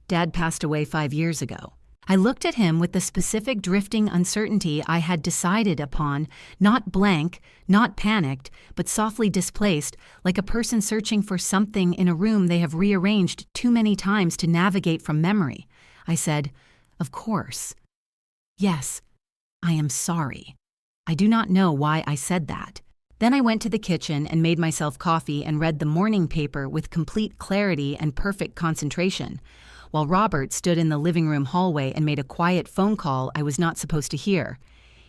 Speaker 1: Dad passed away 5 years ago." I looked at him with the specific drifting uncertainty I had decided upon, not blank, not panicked, but softly displaced, like a person searching for something in a room they have rearranged too many times to navigate from memory. I said, "Of course. Yes, I am sorry." I do not know why I said that. Then I went to the kitchen and made myself coffee and read the morning paper with complete clarity and perfect concentration, while Robert stood in the living room hallway and made a quiet phone call I was not supposed to hear.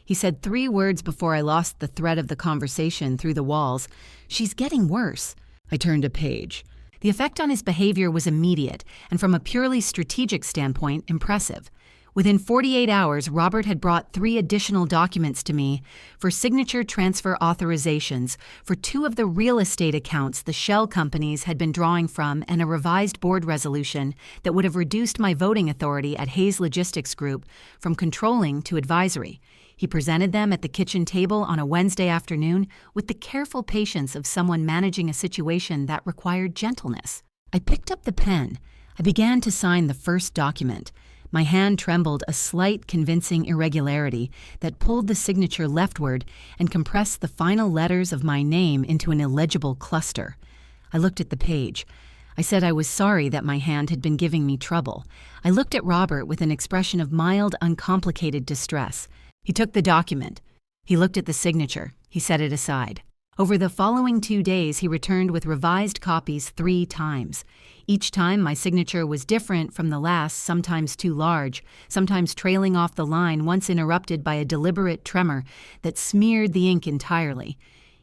Speaker 1: He said 3 words before I lost the thread of the conversation through the walls. "She's getting worse." I turned a page. The effect on his behavior was immediate, and from a purely strategic standpoint, impressive. Within 48 hours, Robert had brought 3 additional documents to me for signature transfer authorizations for 2 of the real estate accounts the shell companies had been drawing from and a revised board resolution that would have reduced my voting authority at Hayes Logistics Group from controlling to advisory. He presented them at the kitchen table on a Wednesday afternoon with the careful patience of someone managing a situation that required gentleness. I picked up the pen. I began to sign the first document. My hand trembled a slight, convincing irregularity that pulled the signature leftward and compressed the final letters of my name into an illegible cluster. I looked at the page. I said I was sorry that my hand had been giving me trouble. I looked at Robert with an expression of mild, uncomplicated distress. He took the document. He looked at the signature. He set it aside. Over the following 2 days, he returned with revised copies 3 times. Each time, my signature was different from the last, sometimes too large, sometimes trailing off the line, once interrupted by a deliberate tremor that smeared the ink entirely.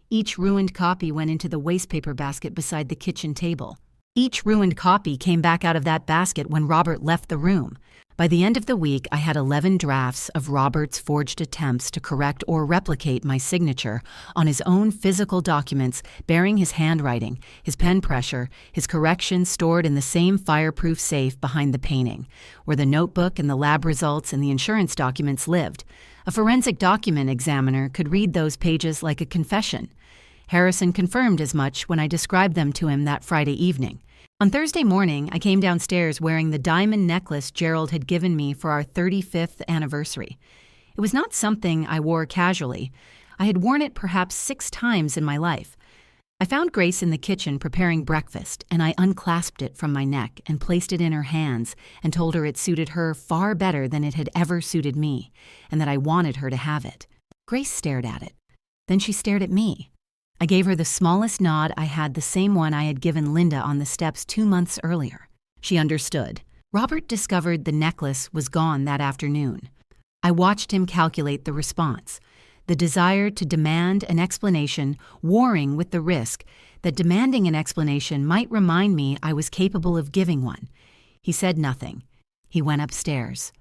Speaker 1: Each ruined copy went into the wastepaper basket beside the kitchen table. Each ruined copy came back out of that basket when Robert left the room. By the end of the week, I had 11 drafts of Robert's forged attempts to correct or replicate my signature on his own physical documents bearing his handwriting, his pen pressure, his corrections stored in the same fireproof safe behind the painting, where the notebook and the lab results and the insurance documents lived. A forensic document examiner could read those pages like a confession. Harrison confirmed as much when I described them to him that Friday evening. On Thursday morning, I came downstairs wearing the diamond necklace Gerald had given me for our 35th anniversary. It was not something I wore casually. I had worn it perhaps 6 times in my life. I found Grace in the kitchen preparing breakfast, and I unclasped it from my neck and placed it in her hands and told her it suited her far better than it had ever suited me, and that I wanted her to have it. Grace stared at it. Then she stared at me. I gave her the smallest nod I had, the same one I had given Linda on the steps 2 months earlier. She understood. Robert discovered the necklace was gone that afternoon. I watched him calculate the response, the desire to demand an explanation warring with the risk that demanding an explanation might remind me I was capable of giving one. He said nothing. He went upstairs.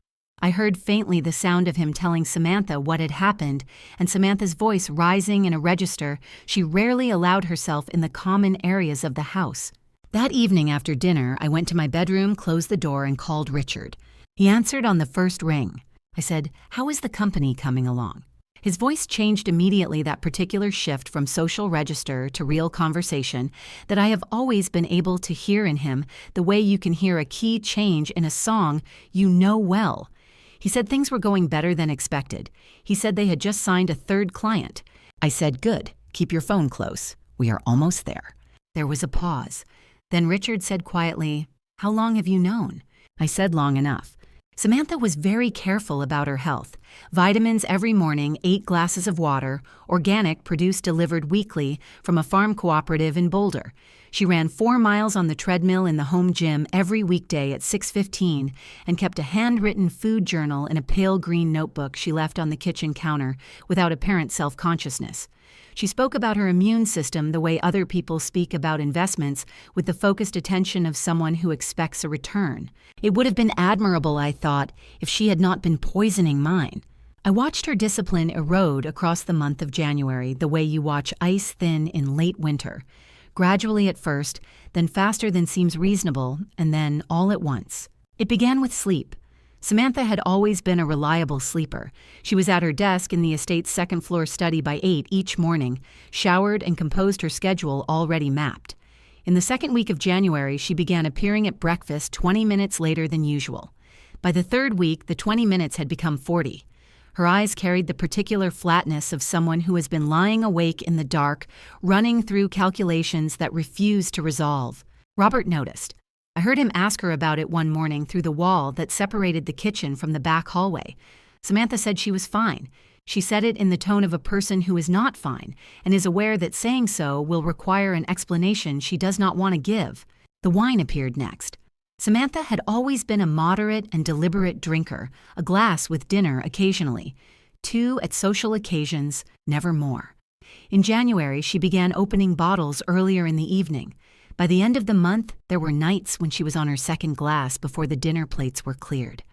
Speaker 1: I heard faintly the sound of him telling Samantha what had happened, and Samantha's voice rising in a register she rarely allowed herself in the common areas of the house. That evening after dinner, I went to my bedroom, closed the door, and called Richard. He answered on the first ring. I said, "How is the company coming along?" His voice changed immediately, that particular shift from social register to real conversation that I have always been able to hear in him, the way you can hear a key change in a song you know well. He said things were going better than expected. He said they had just signed a 3rd client. I said, "Good. Keep your phone close. We are almost there." There was a pause. Then Richard said quietly, "How long have you known?" I said, "Long enough." Samantha was very careful about her health. Vitamins every morning, 8 glasses of water, organic, produce delivered weekly from a farm cooperative in Boulder. She ran 4 miles on the treadmill in the home gym every weekday at 6:15 and kept a handwritten food journal in a pale green notebook she left on the kitchen counter without apparent self-consciousness. She spoke about her immune system the way other people speak about investments, with the focused attention of someone who expects a return. It would have been admirable, I thought, if she had not been poisoning mine. I watched her discipline erode across the month of January the way you watch ice thin in late winter. Gradually at first, then faster than seems reasonable, and then all at once. It began with sleep. Samantha had always been a reliable sleeper. She was at her desk in the estate's 2nd-floor study by 8 each morning, showered and composed her schedule already mapped. In the 2nd week of January, she began appearing at breakfast 20 minutes later than usual. By the 3rd week, the 20 minutes had become 40. Her eyes carried the particular flatness of someone who has been lying awake in the dark, running through calculations that refuse to resolve. Robert noticed. I heard him ask her about it one morning through the wall that separated the kitchen from the back hallway. Samantha said she was fine. She said it in the tone of a person who is not fine and is aware that saying so will require an explanation she does not want to give. The wine appeared next. Samantha had always been a moderate and deliberate drinker, a glass with dinner occasionally, 2 at social occasions, never more. In January, she began opening bottles earlier in the evening. By the end of the month, there were nights when she was on her 2nd glass before the dinner plates were cleared.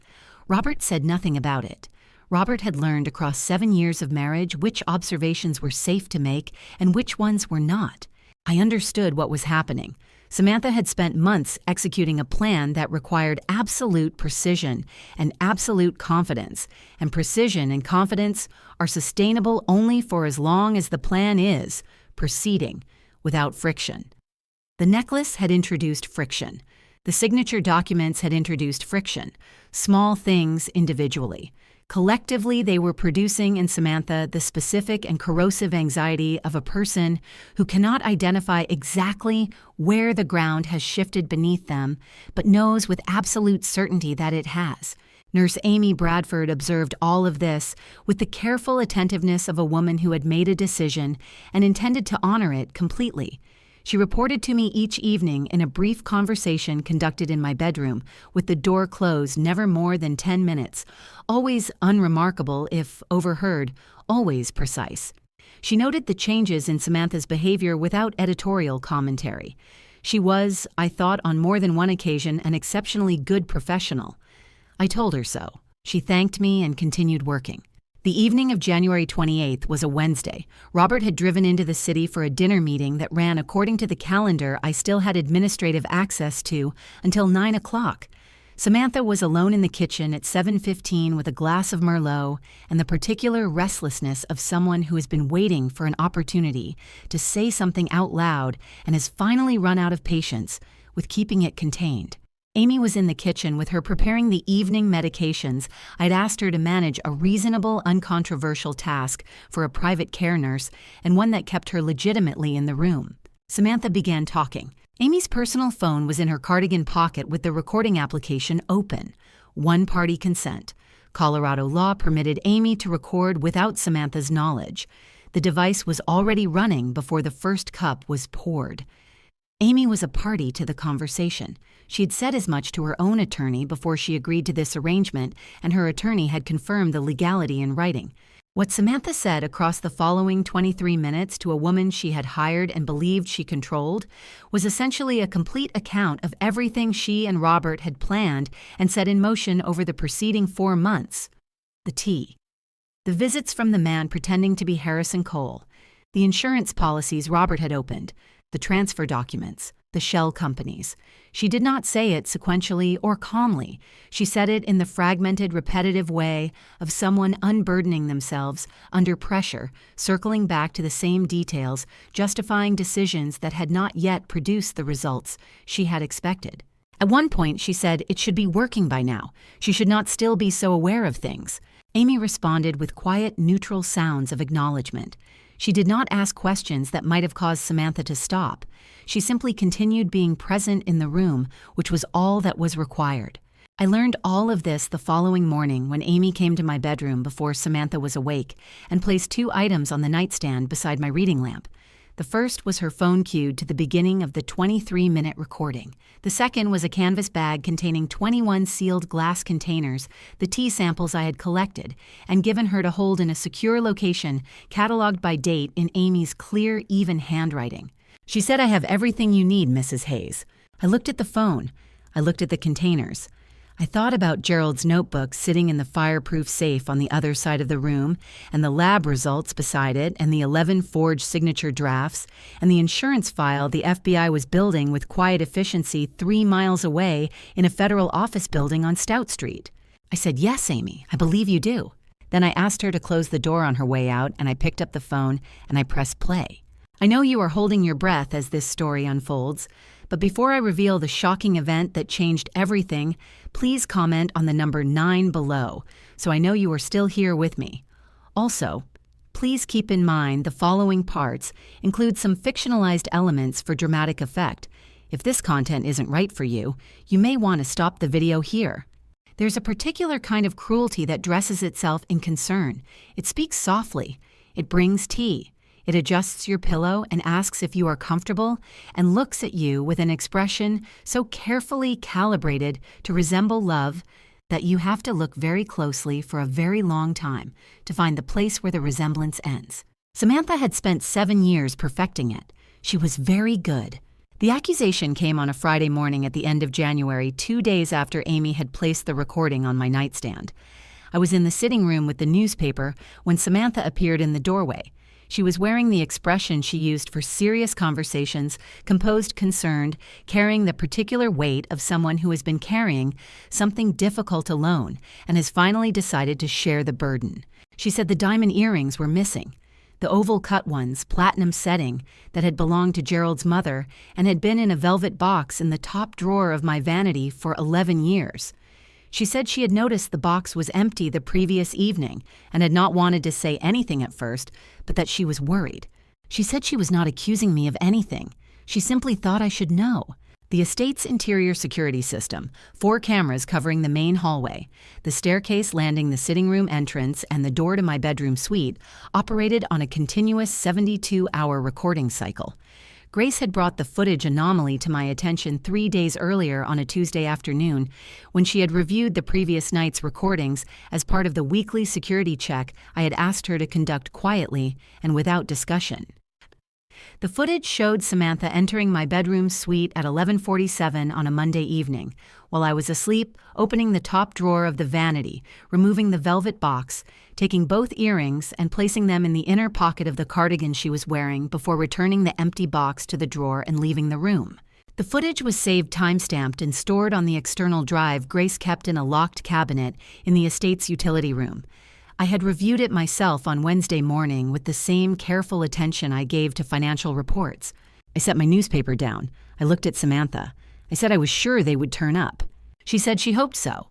Speaker 1: Robert said nothing about it. Robert had learned across 7 years of marriage which observations were safe to make and which ones were not. I understood what was happening. Samantha had spent months executing a plan that required absolute precision and absolute confidence, and precision and confidence are sustainable only for as long as the plan is proceeding without friction. The necklace had introduced friction. The signature documents had introduced friction, small things individually. Collectively, they were producing in Samantha the specific and corrosive anxiety of a person who cannot identify exactly where the ground has shifted beneath them, but knows with absolute certainty that it has. Nurse Amy Bradford observed all of this with the careful attentiveness of a woman who had made a decision and intended to honor it completely. She reported to me each evening in a brief conversation conducted in my bedroom, with the door closed never more than 10 minutes, always unremarkable if overheard, always precise. She noted the changes in Samantha's behavior without editorial commentary. She was, I thought on more than one occasion, an exceptionally good professional. I told her so. She thanked me and continued working. The evening of January 28th was a Wednesday. Robert had driven into the city for a dinner meeting that ran according to the calendar I still had administrative access to until 9 o'clock. Samantha was alone in the kitchen at 7:15 with a glass of Merlot and the particular restlessness of someone who has been waiting for an opportunity to say something out loud and has finally run out of patience with keeping it contained. Amy was in the kitchen with her preparing the evening medications. I'd asked her to manage a reasonable, uncontroversial task for a private care nurse and one that kept her legitimately in the room. Samantha began talking. Amy's personal phone was in her cardigan pocket with the recording application open. One-party consent. Colorado law permitted Amy to record without Samantha's knowledge. The device was already running before the first cup was poured. Amy was a party to the conversation. She had said as much to her own attorney before she agreed to this arrangement, and her attorney had confirmed the legality in writing. What Samantha said across the following 23 minutes to a woman she had hired and believed she controlled was essentially a complete account of everything she and Robert had planned and set in motion over the preceding 4 months. The tea. The visits from the man pretending to be Harrison Cole. The insurance policies Robert had opened. The transfer documents, the shell companies. She did not say it sequentially or calmly. She said it in the fragmented, repetitive way of someone unburdening themselves under pressure, circling back to the same details, justifying decisions that had not yet produced the results she had expected. At one point, she said it should be working by now. She should not still be so aware of things. Amy responded with quiet, neutral sounds of acknowledgement. She did not ask questions that might have caused Samantha to stop. She simply continued being present in the room, which was all that was required. I learned all of this the following morning when Amy came to my bedroom before Samantha was awake and placed 2 items on the nightstand beside my reading lamp. The first was her phone cued to the beginning of the 23-minute recording. The second was a canvas bag containing 21 sealed glass containers, the tea samples I had collected, and given her to hold in a secure location, cataloged by date in Amy's clear, even handwriting. She said, "I have everything you need, Mrs. Hayes." I looked at the phone. I looked at the containers. I thought about Gerald's notebook sitting in the fireproof safe on the other side of the room, and the lab results beside it, and the 11 forged signature drafts, and the insurance file the FBI was building with quiet efficiency 3 miles away in a federal office building on Stout Street. I said, "Yes, Amy, I believe you do." Then I asked her to close the door on her way out, and I picked up the phone and I pressed play. I know you are holding your breath as this story unfolds, but before I reveal the shocking event that changed everything, please comment on the number 9 below, so I know you are still here with me. Also, please keep in mind the following parts include some fictionalized elements for dramatic effect. If this content isn't right for you, you may want to stop the video here. There's a particular kind of cruelty that dresses itself in concern. It speaks softly. It brings tea. It adjusts your pillow and asks if you are comfortable and looks at you with an expression so carefully calibrated to resemble love that you have to look very closely for a very long time to find the place where the resemblance ends. Samantha had spent 7 years perfecting it. She was very good. The accusation came on a Friday morning at the end of January, 2 days after Amy had placed the recording on my nightstand. I was in the sitting room with the newspaper when Samantha appeared in the doorway. She was wearing the expression she used for serious conversations, composed, concerned, carrying the particular weight of someone who has been carrying something difficult alone and has finally decided to share the burden. She said the diamond earrings were missing, the oval-cut ones, platinum setting, that had belonged to Gerald's mother and had been in a velvet box in the top drawer of my vanity for 11 years. She said she had noticed the box was empty the previous evening and had not wanted to say anything at first, but that she was worried. She said she was not accusing me of anything. She simply thought I should know. The estate's interior security system, 4 cameras covering the main hallway, the staircase landing the sitting room entrance, and the door to my bedroom suite, operated on a continuous 72-hour recording cycle. Grace had brought the footage anomaly to my attention 3 days earlier on a Tuesday afternoon when she had reviewed the previous night's recordings as part of the weekly security check I had asked her to conduct quietly and without discussion. The footage showed Samantha entering my bedroom suite at 11:47 on a Monday evening, while I was asleep, opening the top drawer of the vanity, removing the velvet box, taking both earrings and placing them in the inner pocket of the cardigan she was wearing before returning the empty box to the drawer and leaving the room. The footage was saved time-stamped and stored on the external drive Grace kept in a locked cabinet in the estate's utility room. I had reviewed it myself on Wednesday morning with the same careful attention I gave to financial reports. I set my newspaper down. I looked at Samantha. I said I was sure they would turn up. She said she hoped so.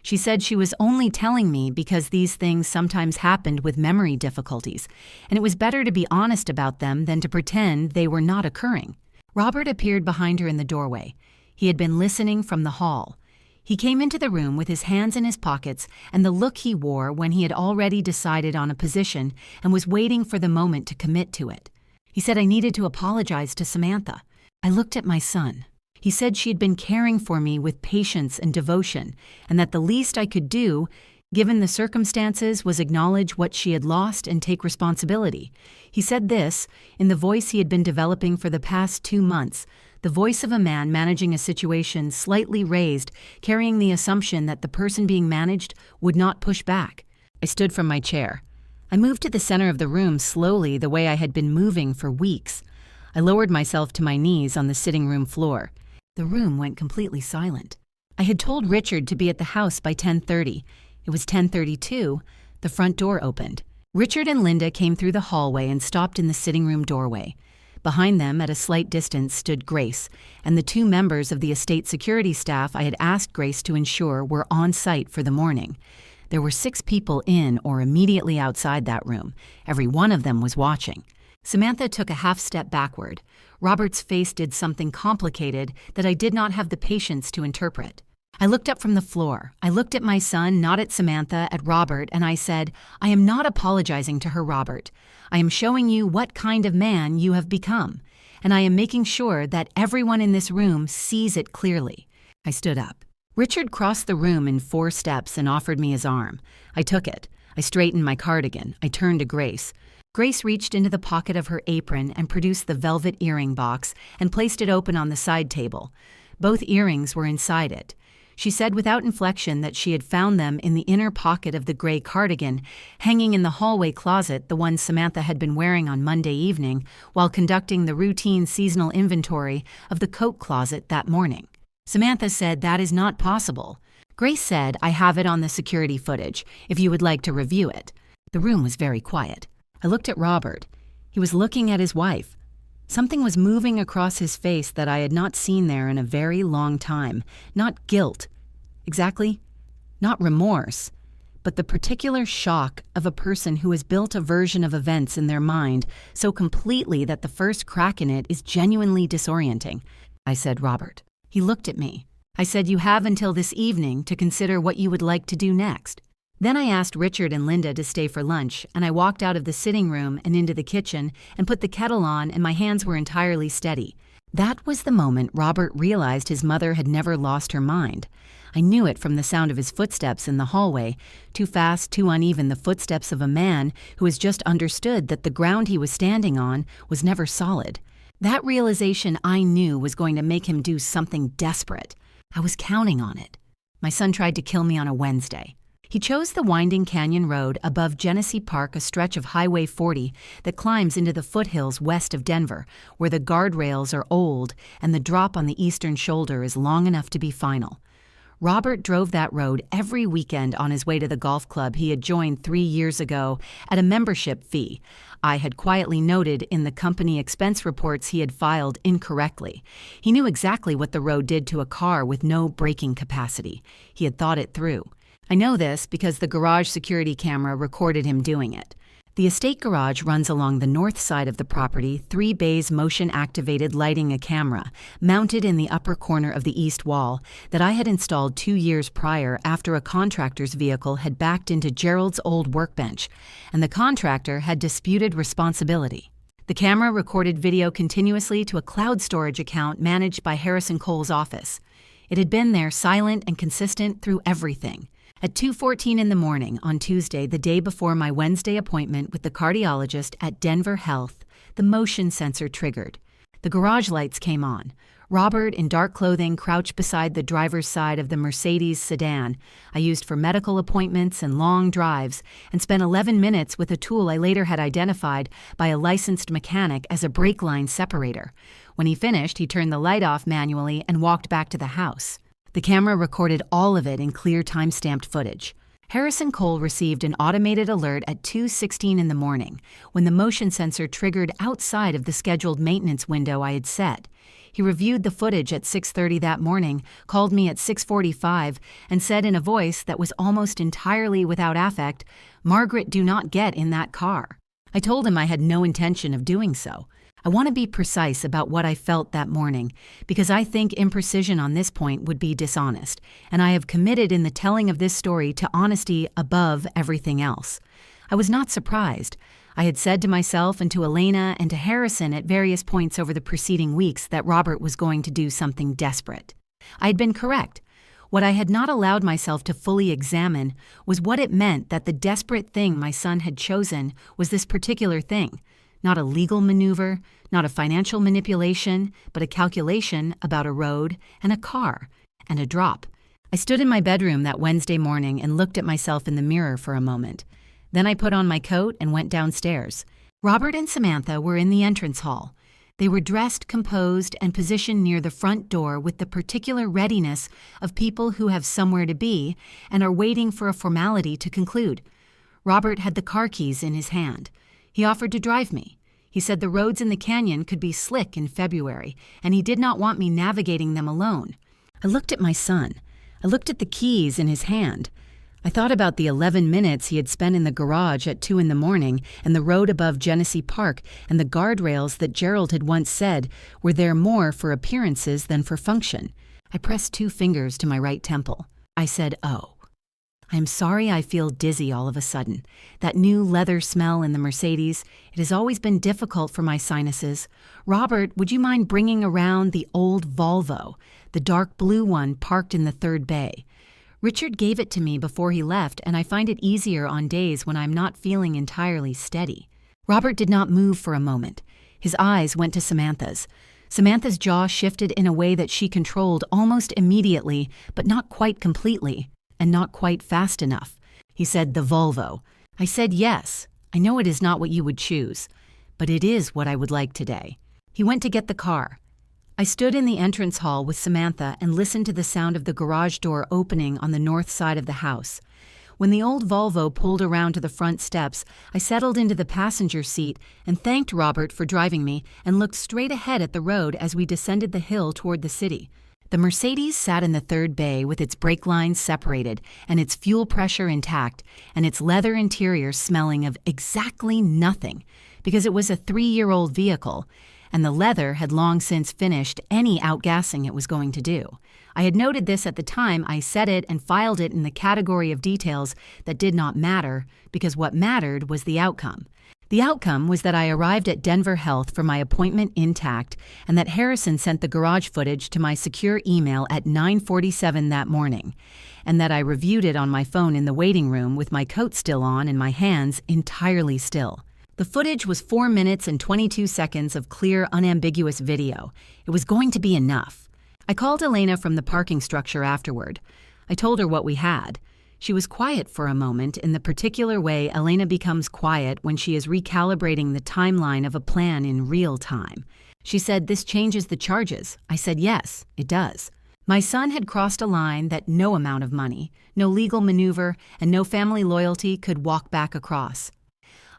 Speaker 1: She said she was only telling me because these things sometimes happened with memory difficulties, and it was better to be honest about them than to pretend they were not occurring. Robert appeared behind her in the doorway. He had been listening from the hall. He came into the room with his hands in his pockets and the look he wore when he had already decided on a position and was waiting for the moment to commit to it. He said I needed to apologize to Samantha. I looked at my son. He said she had been caring for me with patience and devotion, and that the least I could do, given the circumstances, was acknowledge what she had lost and take responsibility. He said this, in the voice he had been developing for the past 2 months, the voice of a man managing a situation slightly raised, carrying the assumption that the person being managed would not push back. I stood from my chair. I moved to the center of the room slowly the way I had been moving for weeks. I lowered myself to my knees on the sitting room floor. The room went completely silent. I had told Richard to be at the house by 10:30. It was 10:32. The front door opened. Richard and Linda came through the hallway and stopped in the sitting room doorway. Behind them, at a slight distance, stood Grace, and the 2 members of the estate security staff I had asked Grace to ensure were on site for the morning. There were 6 people in or immediately outside that room. Every one of them was watching. Samantha took a half step backward. Robert's face did something complicated that I did not have the patience to interpret. I looked up from the floor. I looked at my son, not at Samantha, at Robert, and I said, I am not apologizing to her, Robert. I am showing you what kind of man you have become, and I am making sure that everyone in this room sees it clearly. I stood up. Richard crossed the room in 4 steps and offered me his arm. I took it. I straightened my cardigan. I turned to Grace. Grace reached into the pocket of her apron and produced the velvet earring box and placed it open on the side table. Both earrings were inside it. She said without inflection that she had found them in the inner pocket of the gray cardigan, hanging in the hallway closet, the one Samantha had been wearing on Monday evening while conducting the routine seasonal inventory of the coat closet that morning. Samantha said that is not possible. Grace said, I have it on the security footage, if you would like to review it. The room was very quiet. I looked at Robert. He was looking at his wife. Something was moving across his face that I had not seen there in a very long time. Not guilt. Exactly. Not remorse. But the particular shock of a person who has built a version of events in their mind so completely that the first crack in it is genuinely disorienting. I said, Robert. He looked at me. I said, you have until this evening to consider what you would like to do next. Then I asked Richard and Linda to stay for lunch, and I walked out of the sitting room and into the kitchen and put the kettle on, and my hands were entirely steady. That was the moment Robert realized his mother had never lost her mind. I knew it from the sound of his footsteps in the hallway, too fast, too uneven, the footsteps of a man who has just understood that the ground he was standing on was never solid. That realization I knew was going to make him do something desperate. I was counting on it. My son tried to kill me on a Wednesday. He chose the winding canyon road above Genesee Park, a stretch of Highway 40 that climbs into the foothills west of Denver, where the guardrails are old and the drop on the eastern shoulder is long enough to be final. Robert drove that road every weekend on his way to the golf club he had joined 3 years ago at a membership fee I had quietly noted in the company expense reports he had filed incorrectly. He knew exactly what the road did to a car with no braking capacity. He had thought it through. I know this because the garage security camera recorded him doing it. The estate garage runs along the north side of the property. 3 bays motion-activated lighting a camera, mounted in the upper corner of the east wall, that I had installed 2 years prior after a contractor's vehicle had backed into Gerald's old workbench, and the contractor had disputed responsibility. The camera recorded video continuously to a cloud storage account managed by Harrison Cole's office. It had been there, silent and consistent through everything. At 2:14 in the morning on Tuesday, the day before my Wednesday appointment with the cardiologist at Denver Health, the motion sensor triggered. The garage lights came on. Robert, in dark clothing, crouched beside the driver's side of the Mercedes sedan I used for medical appointments and long drives, and spent 11 minutes with a tool I later had identified by a licensed mechanic as a brake line separator. When he finished, he turned the light off manually and walked back to the house. The camera recorded all of it in clear time-stamped footage. Harrison Cole received an automated alert at 2:16 in the morning when the motion sensor triggered outside of the scheduled maintenance window I had set. He reviewed the footage at 6:30 that morning, called me at 6:45, and said in a voice that was almost entirely without affect, "Margaret, do not get in that car." I told him I had no intention of doing so. I want to be precise about what I felt that morning, because I think imprecision on this point would be dishonest, and I have committed in the telling of this story to honesty above everything else. I was not surprised. I had said to myself and to Elena and to Harrison at various points over the preceding weeks that Robert was going to do something desperate. I had been correct. What I had not allowed myself to fully examine was what it meant that the desperate thing my son had chosen was this particular thing. Not a legal maneuver, not a financial manipulation, but a calculation about a road and a car and a drop. I stood in my bedroom that Wednesday morning and looked at myself in the mirror for a moment. Then I put on my coat and went downstairs. Robert and Samantha were in the entrance hall. They were dressed, composed, and positioned near the front door with the particular readiness of people who have somewhere to be and are waiting for a formality to conclude. Robert had the car keys in his hand. He offered to drive me. He said the roads in the canyon could be slick in February, and he did not want me navigating them alone. I looked at my son. I looked at the keys in his hand. I thought about the 11 minutes he had spent in the garage at 2 in the morning and the road above Genesee Park and the guardrails that Gerald had once said were there more for appearances than for function. I pressed 2 fingers to my right temple. I said, "Oh." I'm sorry I feel dizzy all of a sudden. That new leather smell in the Mercedes, it has always been difficult for my sinuses. Robert, would you mind bringing around the old Volvo, the dark blue one parked in the 3rd bay? Richard gave it to me before he left, and I find it easier on days when I'm not feeling entirely steady. Robert did not move for a moment. His eyes went to Samantha's. Samantha's jaw shifted in a way that she controlled almost immediately, but not quite completely. And not quite fast enough. He said, "The Volvo." I said, "Yes, I know it is not what you would choose, but it is what I would like today." He went to get the car. I stood in the entrance hall with Samantha and listened to the sound of the garage door opening on the north side of the house. When the old Volvo pulled around to the front steps, I settled into the passenger seat and thanked Robert for driving me and looked straight ahead at the road as we descended the hill toward the city. The Mercedes sat in the 3rd bay with its brake lines separated and its fuel pressure intact and its leather interior smelling of exactly nothing because it was a 3-year-old vehicle, and the leather had long since finished any outgassing it was going to do. I had noted this at the time I set it and filed it in the category of details that did not matter because what mattered was the outcome. The outcome was that I arrived at Denver Health for my appointment intact and that Harrison sent the garage footage to my secure email at 9:47 that morning, and that I reviewed it on my phone in the waiting room with my coat still on and my hands entirely still. The footage was 4 minutes and 22 seconds of clear, unambiguous video. It was going to be enough. I called Elena from the parking structure afterward. I told her what we had. She was quiet for a moment in the particular way Elena becomes quiet when she is recalibrating the timeline of a plan in real time. She said, "This changes the charges." I said, "Yes, it does." My son had crossed a line that no amount of money, no legal maneuver, and no family loyalty could walk back across.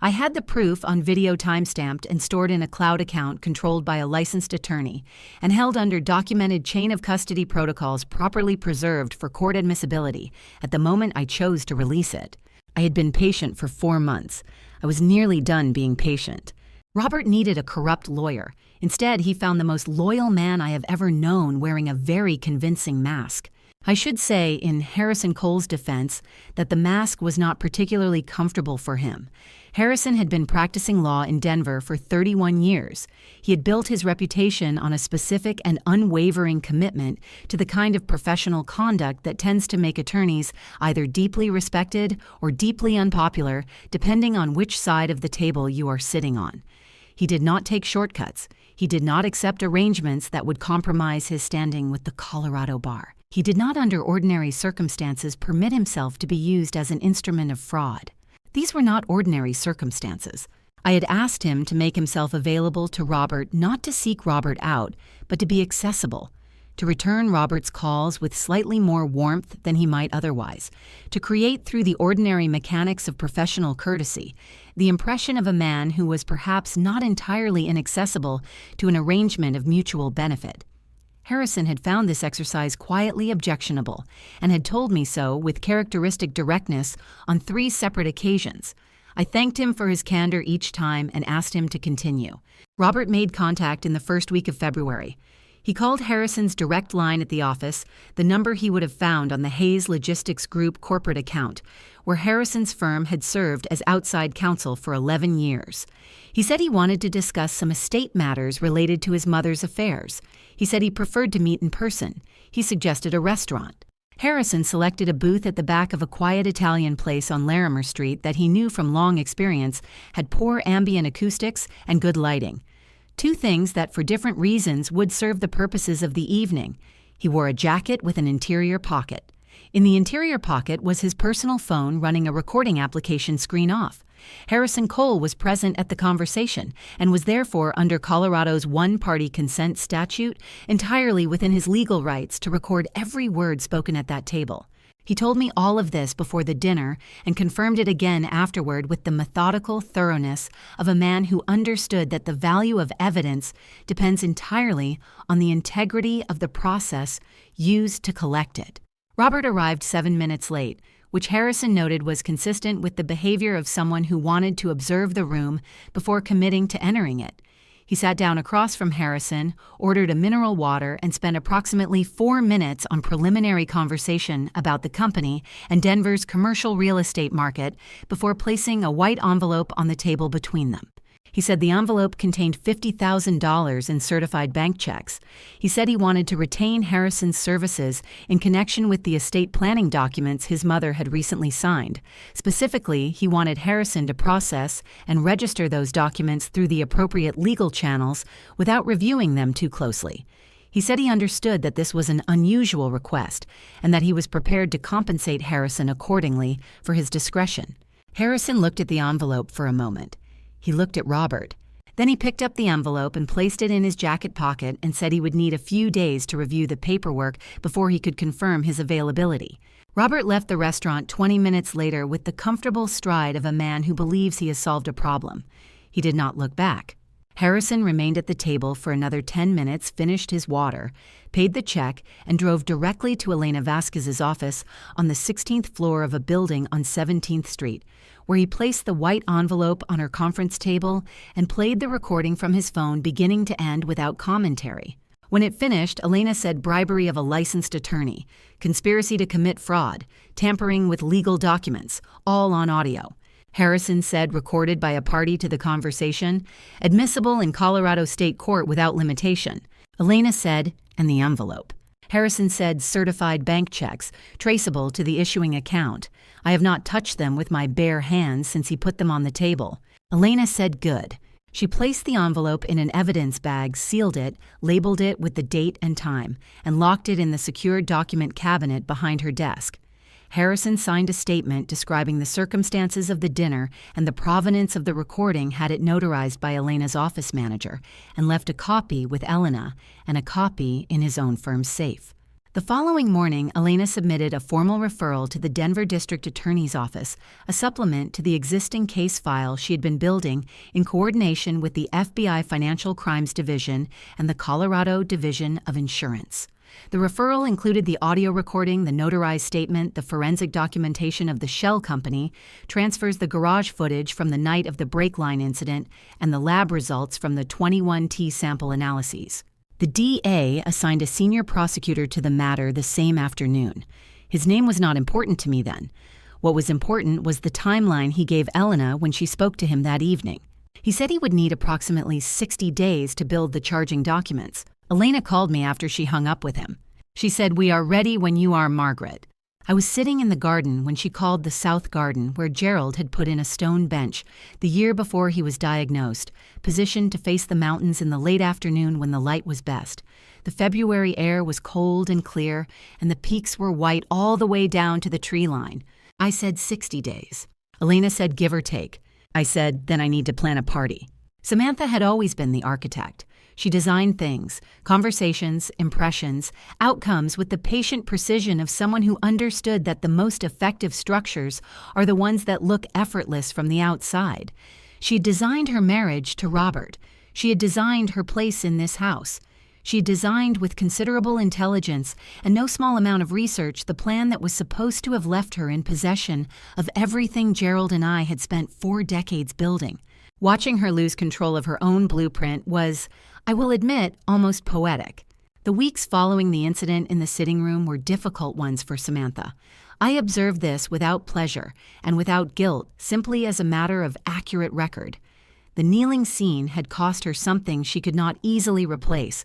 Speaker 1: I had the proof on video timestamped and stored in a cloud account controlled by a licensed attorney and held under documented chain of custody protocols properly preserved for court admissibility at the moment I chose to release it. I had been patient for 4 months. I was nearly done being patient. Robert needed a corrupt lawyer. Instead, he found the most loyal man I have ever known wearing a very convincing mask. I should say, in Harrison Cole's defense, that the mask was not particularly comfortable for him. Harrison had been practicing law in Denver for 31 years. He had built his reputation on a specific and unwavering commitment to the kind of professional conduct that tends to make attorneys either deeply respected or deeply unpopular, depending on which side of the table you are sitting on. He did not take shortcuts. He did not accept arrangements that would compromise his standing with the Colorado bar. He did not, under ordinary circumstances, permit himself to be used as an instrument of fraud. These were not ordinary circumstances. I had asked him to make himself available to Robert, not to seek Robert out, but to be accessible, to return Robert's calls with slightly more warmth than he might otherwise, to create through the ordinary mechanics of professional courtesy the impression of a man who was perhaps not entirely inaccessible to an arrangement of mutual benefit. Harrison had found this exercise quietly objectionable and had told me so with characteristic directness on 3 separate occasions. I thanked him for his candor each time and asked him to continue. Robert made contact in the first week of February. He called Harrison's direct line at the office, the number he would have found on the Hayes Logistics Group corporate account, where Harrison's firm had served as outside counsel for 11 years. He said he wanted to discuss some estate matters related to his mother's affairs. He said he preferred to meet in person. He suggested a restaurant. Harrison selected a booth at the back of a quiet Italian place on Larimer Street that he knew from long experience had poor ambient acoustics and good lighting. 2 things that, for different reasons, would serve the purposes of the evening. He wore a jacket with an interior pocket. In the interior pocket was his personal phone running a recording application screen off. Harrison Cole was present at the conversation and was therefore, under Colorado's one-party consent statute, entirely within his legal rights to record every word spoken at that table. He told me all of this before the dinner and confirmed it again afterward with the methodical thoroughness of a man who understood that the value of evidence depends entirely on the integrity of the process used to collect it. Robert arrived 7 minutes late, which Harrison noted was consistent with the behavior of someone who wanted to observe the room before committing to entering it. He sat down across from Harrison, ordered a mineral water, and spent approximately 4 minutes on preliminary conversation about the company and Denver's commercial real estate market before placing a white envelope on the table between them. He said the envelope contained $50,000 in certified bank checks. He said he wanted to retain Harrison's services in connection with the estate planning documents his mother had recently signed. Specifically, he wanted Harrison to process and register those documents through the appropriate legal channels without reviewing them too closely. He said he understood that this was an unusual request and that he was prepared to compensate Harrison accordingly for his discretion. Harrison looked at the envelope for a moment. He looked at Robert. Then he picked up the envelope and placed it in his jacket pocket and said he would need a few days to review the paperwork before he could confirm his availability. Robert left the restaurant 20 minutes later with the comfortable stride of a man who believes he has solved a problem. He did not look back. Harrison remained at the table for another 10 minutes, finished his water, paid the check, and drove directly to Elena Vasquez's office on the 16th floor of a building on 17th Street, where he placed the white envelope on her conference table and played the recording from his phone beginning to end without commentary. When it finished, Elena said bribery of a licensed attorney, conspiracy to commit fraud, tampering with legal documents, all on audio. Harrison said recorded by a party to the conversation, admissible in Colorado State Court without limitation. Elena said, and the envelope. Harrison said certified bank checks, traceable to the issuing account. I have not touched them with my bare hands since he put them on the table. Elena said good. She placed the envelope in an evidence bag, sealed it, labeled it with the date and time, and locked it in the secured document cabinet behind her desk. Harrison signed a statement describing the circumstances of the dinner and the provenance of the recording, had it notarized by Elena's office manager, and left a copy with Elena and a copy in his own firm's safe. The following morning, Elena submitted a formal referral to the Denver District Attorney's Office, a supplement to the existing case file she had been building in coordination with the FBI Financial Crimes Division and the Colorado Division of Insurance. The referral included the audio recording, the notarized statement, the forensic documentation of the shell company, transfers the garage footage from the night of the brake line incident, and the lab results from the 21T sample analyses. The DA assigned a senior prosecutor to the matter the same afternoon. His name was not important to me then. What was important was the timeline he gave Elena when she spoke to him that evening. He said he would need approximately 60 days to build the charging documents. Elena called me after she hung up with him. She said, "We are ready when you are, Margaret." I was sitting in the garden when she called the south garden where Gerald had put in a stone bench the year before he was diagnosed, positioned to face the mountains in the late afternoon when the light was best. The February air was cold and clear, and the peaks were white all the way down to the tree line. I said 60 days. Elena said give or take. I said, then I need to plan a party. Samantha had always been the architect. She designed things, conversations, impressions, outcomes with the patient precision of someone who understood that the most effective structures are the ones that look effortless from the outside. She had designed her marriage to Robert. She had designed her place in this house. She had designed with considerable intelligence and no small amount of research the plan that was supposed to have left her in possession of everything Gerald and I had spent 4 decades building. Watching her lose control of her own blueprint was, I will admit, almost poetic. The weeks following the incident in the sitting room were difficult ones for Samantha. I observed this without pleasure and without guilt, simply as a matter of accurate record. The kneeling scene had cost her something she could not easily replace.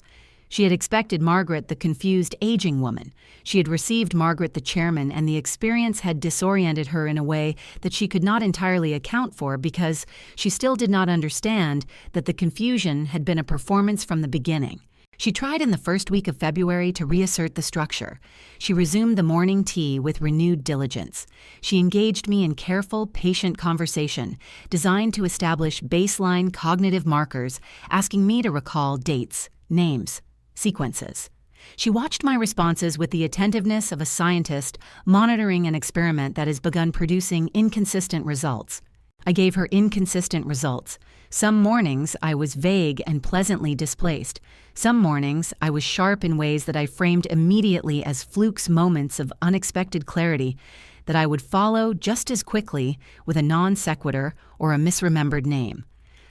Speaker 1: She had expected Margaret the confused, aging woman. She had received Margaret the chairman, and the experience had disoriented her in a way that she could not entirely account for because she still did not understand that the confusion had been a performance from the beginning. She tried in the first week of February to reassert the structure. She resumed the morning tea with renewed diligence. She engaged me in careful, patient conversation, designed to establish baseline cognitive markers, asking me to recall dates, names, sequences. She watched my responses with the attentiveness of a scientist monitoring an experiment that has begun producing inconsistent results. I gave her inconsistent results. Some mornings I was vague and pleasantly displaced. Some mornings I was sharp in ways that I framed immediately as flukes, moments of unexpected clarity that I would follow just as quickly with a non sequitur or a misremembered name.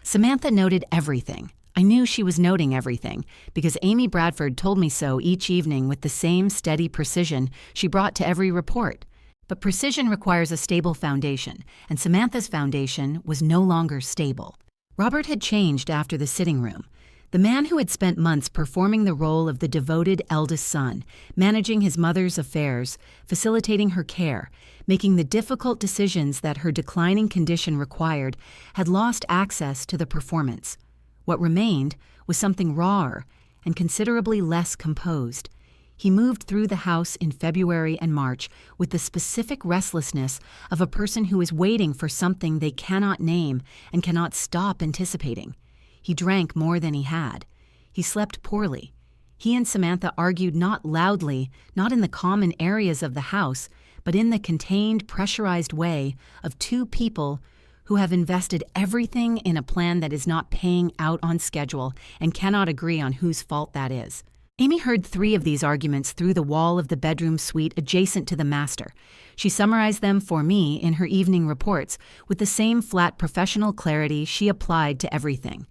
Speaker 1: Samantha noted everything. I knew she was noting everything because Amy Bradford told me so each evening with the same steady precision she brought to every report. But precision requires a stable foundation, and Samantha's foundation was no longer stable. Robert had changed after the sitting room. The man who had spent months performing the role of the devoted eldest son, managing his mother's affairs, facilitating her care, making the difficult decisions that her declining condition required, had lost access to the performance. What remained was something rawer and considerably less composed. He moved through the house in February and March with the specific restlessness of a person who is waiting for something they cannot name and cannot stop anticipating. He drank more than he had. He slept poorly. He and Samantha argued not loudly, not in the common areas of the house, but in the contained, pressurized way of two people who have invested everything in a plan that is not paying out on schedule and cannot agree on whose fault that is. Amy heard 3 of these arguments through the wall of the bedroom suite adjacent to the master. She summarized them for me in her evening reports with the same flat professional clarity she applied to everything.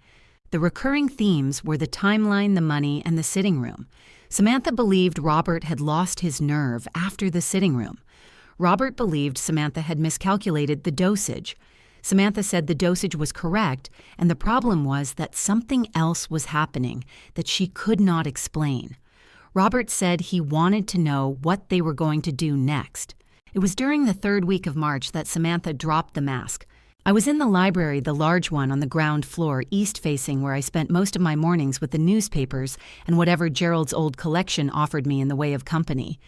Speaker 1: The recurring themes were the timeline, the money, and the sitting room. Samantha believed Robert had lost his nerve after the sitting room. Robert believed Samantha had miscalculated the dosage. Samantha said the dosage was correct, and the problem was that something else was happening that she could not explain. Robert said he wanted to know what they were going to do next. It was during the 3rd week of March that Samantha dropped the mask. I was in the library, the large one on the ground floor, east-facing, where I spent most of my mornings with the newspapers and whatever Gerald's old collection offered me in the way of company.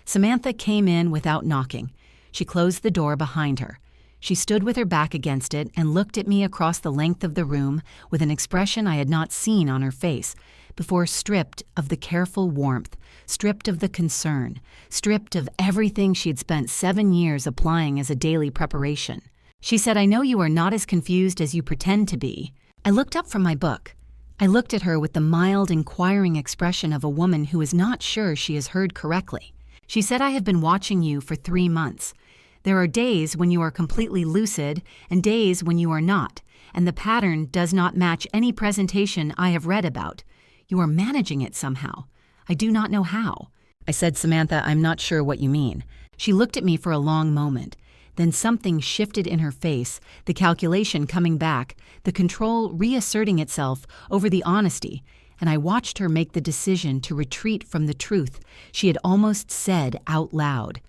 Speaker 1: Samantha came in without knocking. She closed the door behind her. She stood with her back against it and looked at me across the length of the room with an expression I had not seen on her face before, stripped of the careful warmth, stripped of the concern, stripped of everything she had spent 7 years applying as a daily preparation. She said, "I know you are not as confused as you pretend to be." I looked up from my book. I looked at her with the mild, inquiring expression of a woman who is not sure she has heard correctly. She said, "I have been watching you for 3 months. There are days when you are completely lucid and days when you are not, and the pattern does not match any presentation I have read about. You are managing it somehow. I do not know how." I said, "Samantha, I'm not sure what you mean." She looked at me for a long moment. Then something shifted in her face, the calculation coming back, the control reasserting itself over the honesty, and I watched her make the decision to retreat from the truth she had almost said out loud.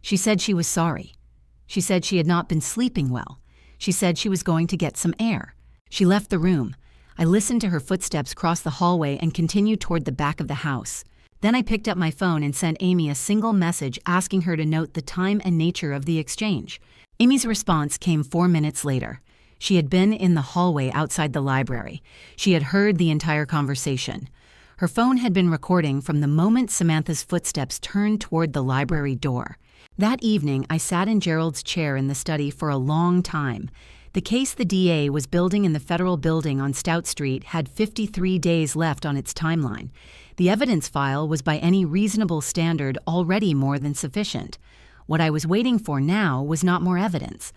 Speaker 1: She said she was sorry. She said she had not been sleeping well. She said she was going to get some air. She left the room. I listened to her footsteps cross the hallway and continued toward the back of the house. Then I picked up my phone and sent Amy a single message asking her to note the time and nature of the exchange. Amy's response came 4 minutes later. She had been in the hallway outside the library. She had heard the entire conversation. Her phone had been recording from the moment Samantha's footsteps turned toward the library door. That evening, I sat in Gerald's chair in the study for a long time. The case the DA was building in the federal building on Stout Street had 53 days left on its timeline. The evidence file was by any reasonable standard already more than sufficient. What I was waiting for now was not more evidence.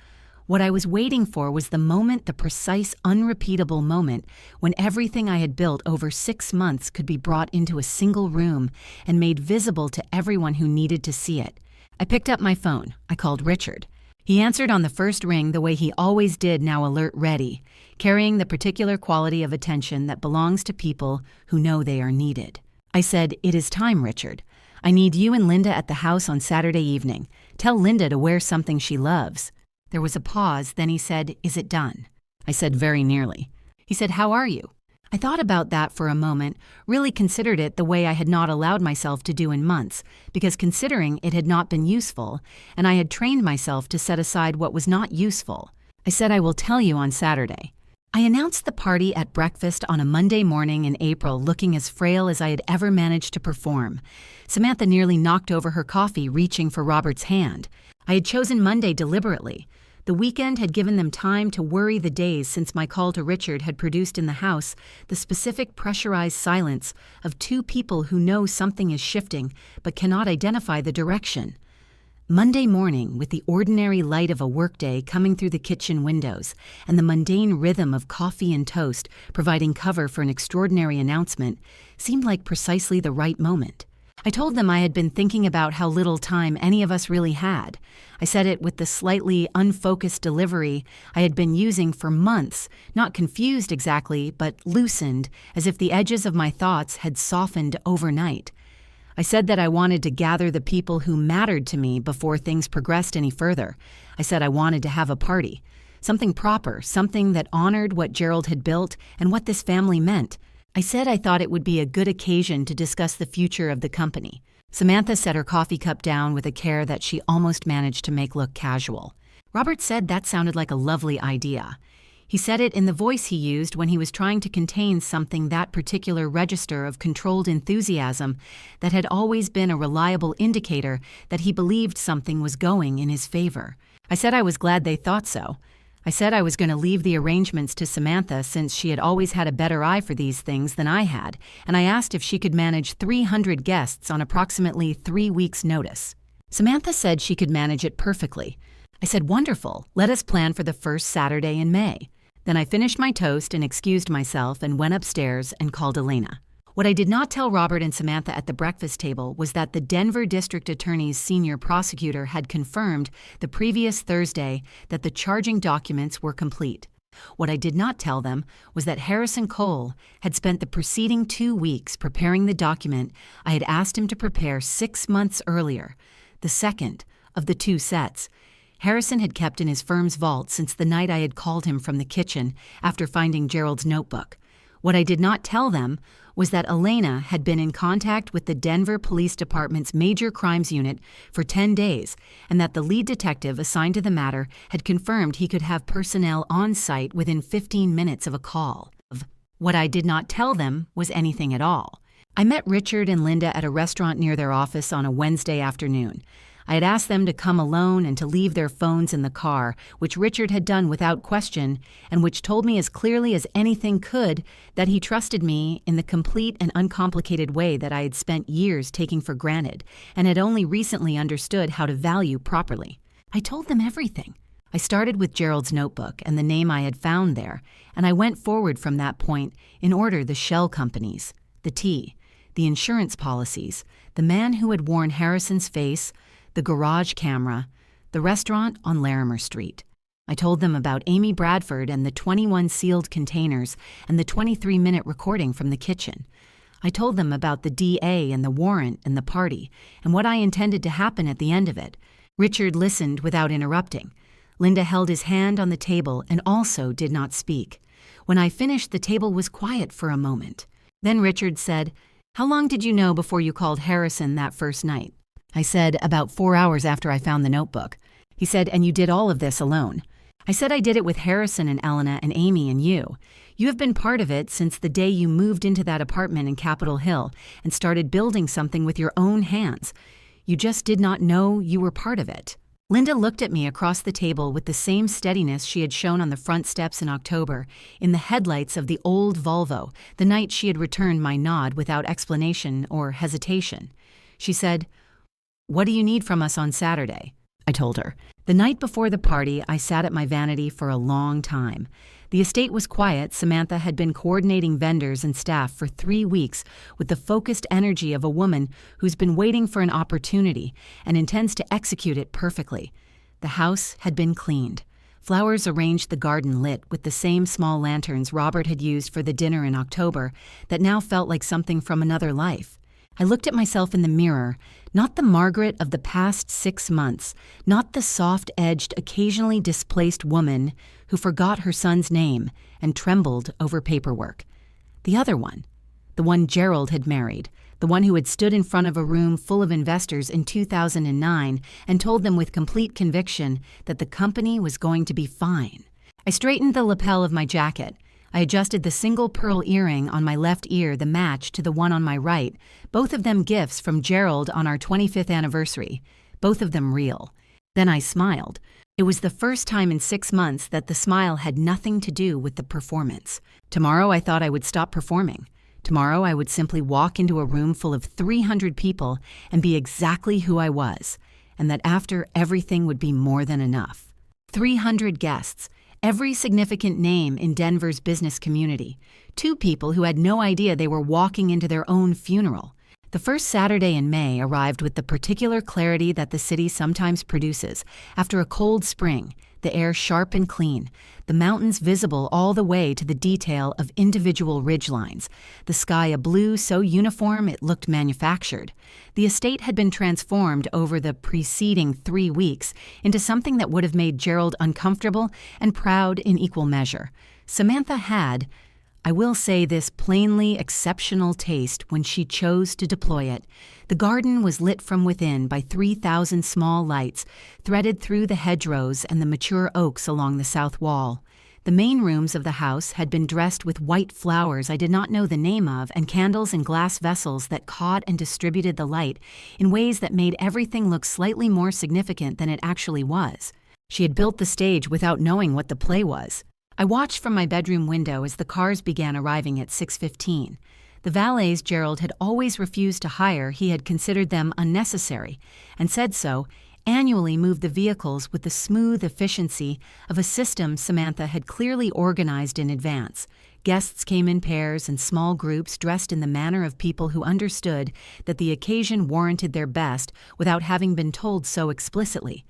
Speaker 1: What I was waiting for was the moment, the precise, unrepeatable moment, when everything I had built over 6 months could be brought into a single room and made visible to everyone who needed to see it. I picked up my phone. I called Richard. He answered on the first ring the way he always did, now alert ready, carrying the particular quality of attention that belongs to people who know they are needed. I said, "It is time, Richard. I need you and Linda at the house on Saturday evening. Tell Linda to wear something she loves." There was a pause, then he said, "Is it done?" I said, "Very nearly." He said, "How are you?" I thought about that for a moment, really considered it the way I had not allowed myself to do in months, because considering it had not been useful, and I had trained myself to set aside what was not useful. I said, "I will tell you on Saturday." I announced the party at breakfast on a Monday morning in April, looking as frail as I had ever managed to perform. Samantha nearly knocked over her coffee reaching for Robert's hand. I had chosen Monday deliberately. The weekend had given them time to worry the days since my call to Richard had produced in the house the specific pressurized silence of 2 people who know something is shifting but cannot identify the direction. Monday morning, with the ordinary light of a workday coming through the kitchen windows and the mundane rhythm of coffee and toast providing cover for an extraordinary announcement, seemed like precisely the right moment. I told them I had been thinking about how little time any of us really had. I said it with the slightly unfocused delivery I had been using for months, not confused exactly, but loosened, as if the edges of my thoughts had softened overnight. I said that I wanted to gather the people who mattered to me before things progressed any further. I said I wanted to have a party. Something proper, something that honored what Gerald had built and what this family meant. I said I thought it would be a good occasion to discuss the future of the company. Samantha set her coffee cup down with a care that she almost managed to make look casual. Robert said that sounded like a lovely idea. He said it in the voice he used when he was trying to contain something, that particular register of controlled enthusiasm that had always been a reliable indicator that he believed something was going in his favor. I said I was glad they thought so. I said I was going to leave the arrangements to Samantha since she had always had a better eye for these things than I had, and I asked if she could manage 300 guests on approximately 3 weeks' notice. Samantha said she could manage it perfectly. I said, "Wonderful, let us plan for the first Saturday in May." Then I finished my toast and excused myself and went upstairs and called Elena. What I did not tell Robert and Samantha at the breakfast table was that the Denver District Attorney's senior prosecutor had confirmed the previous Thursday that the charging documents were complete. What I did not tell them was that Harrison Cole had spent the preceding 2 weeks preparing the document I had asked him to prepare 6 months earlier, the second of the 2 sets. Harrison had kept in his firm's vault since the night I had called him from the kitchen after finding Gerald's notebook. What I did not tell them was that Elena had been in contact with the Denver Police Department's Major Crimes Unit for 10 days, and that the lead detective assigned to the matter had confirmed he could have personnel on site within 15 minutes of a call. What I did not tell them was anything at all. I met Richard and Linda at a restaurant near their office on a Wednesday afternoon. I had asked them to come alone and to leave their phones in the car, which Richard had done without question, and which told me as clearly as anything could that he trusted me in the complete and uncomplicated way that I had spent years taking for granted and had only recently understood how to value properly. I told them everything. I started with Gerald's notebook and the name I had found there, and I went forward from that point in order: the shell companies, the tea, the insurance policies, the man who had worn Harrison's face, the garage camera, the restaurant on Larimer Street. I told them about Amy Bradford and the 21 sealed containers and the 23-minute recording from the kitchen. I told them about the DA and the warrant and the party and what I intended to happen at the end of it. Richard listened without interrupting. Linda held his hand on the table and also did not speak. When I finished, the table was quiet for a moment. Then Richard said, "How long did you know before you called Harrison that first night?" I said, "About 4 hours after I found the notebook." He said, "And you did all of this alone?" I said, "I did it with Harrison and Elena and Amy and you. You have been part of it since the day you moved into that apartment in Capitol Hill and started building something with your own hands. You just did not know you were part of it." Linda looked at me across the table with the same steadiness she had shown on the front steps in October, in the headlights of the old Volvo, the night she had returned my nod without explanation or hesitation. She said, "What do you need from us on Saturday?" I told her. The night before the party, I sat at my vanity for a long time. The estate was quiet. Samantha had been coordinating vendors and staff for 3 weeks with the focused energy of a woman who's been waiting for an opportunity and intends to execute it perfectly. The house had been cleaned. Flowers arranged, the garden lit with the same small lanterns Robert had used for the dinner in October that now felt like something from another life. I looked at myself in the mirror, not the Margaret of the past 6 months, not the soft-edged, occasionally displaced woman who forgot her son's name and trembled over paperwork. The other one, the one Gerald had married, the one who had stood in front of a room full of investors in 2009 and told them with complete conviction that the company was going to be fine. I straightened the lapel of my jacket. I adjusted the single pearl earring on my left ear, the match to the one on my right, both of them gifts from Gerald on our 25th anniversary, both of them real. Then I smiled. It was the first time in 6 months that the smile had nothing to do with the performance. Tomorrow I thought I would stop performing. Tomorrow I would simply walk into a room full of 300 people and be exactly who I was, and that after everything would be more than enough. 300 guests. Every significant name in Denver's business community. 2 people who had no idea they were walking into their own funeral. The first Saturday in May arrived with the particular clarity that the city sometimes produces after a cold spring, the air sharp and clean, the mountains visible all the way to the detail of individual ridgelines, the sky a blue so uniform it looked manufactured. The estate had been transformed over the preceding 3 weeks into something that would have made Gerald uncomfortable and proud in equal measure. Samantha had, I will say this, plainly exceptional taste when she chose to deploy it. The garden was lit from within by 3,000 small lights, threaded through the hedgerows and the mature oaks along the south wall. The main rooms of the house had been dressed with white flowers I did not know the name of and candles in glass vessels that caught and distributed the light in ways that made everything look slightly more significant than it actually was. She had built the stage without knowing what the play was. I watched from my bedroom window as the cars began arriving at 6:15. The valets Gerald had always refused to hire, he had considered them unnecessary, and said so, annually moved the vehicles with the smooth efficiency of a system Samantha had clearly organized in advance. Guests came in pairs and small groups dressed in the manner of people who understood that the occasion warranted their best without having been told so explicitly.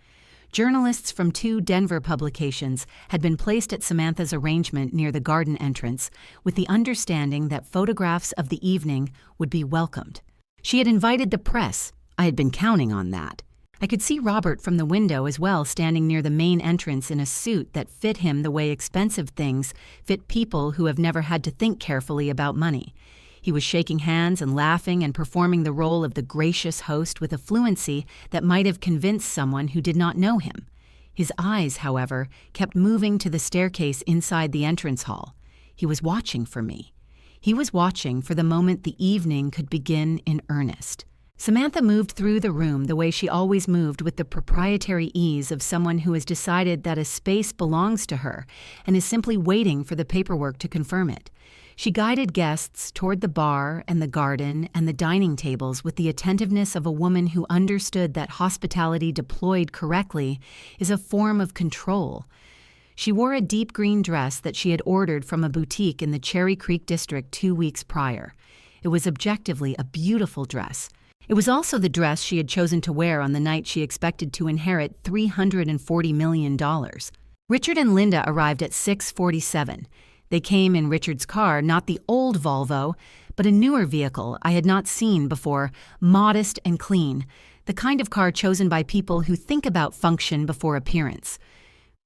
Speaker 1: Journalists from 2 Denver publications had been placed at Samantha's arrangement near the garden entrance with the understanding that photographs of the evening would be welcomed. She had invited the press. I had been counting on that. I could see Robert from the window as well, standing near the main entrance in a suit that fit him the way expensive things fit people who have never had to think carefully about money. He was shaking hands and laughing and performing the role of the gracious host with a fluency that might have convinced someone who did not know him. His eyes, however, kept moving to the staircase inside the entrance hall. He was watching for me. He was watching for the moment the evening could begin in earnest. Samantha moved through the room the way she always moved, with the proprietary ease of someone who has decided that a space belongs to her and is simply waiting for the paperwork to confirm it. She guided guests toward the bar and the garden and the dining tables with the attentiveness of a woman who understood that hospitality deployed correctly is a form of control. She wore a deep green dress that she had ordered from a boutique in the Cherry Creek district 2 weeks prior. It was objectively a beautiful dress. It was also the dress she had chosen to wear on the night she expected to inherit $340 million. Richard and Linda arrived at 6:47. They came in Richard's car, not the old Volvo, but a newer vehicle I had not seen before, modest and clean, the kind of car chosen by people who think about function before appearance.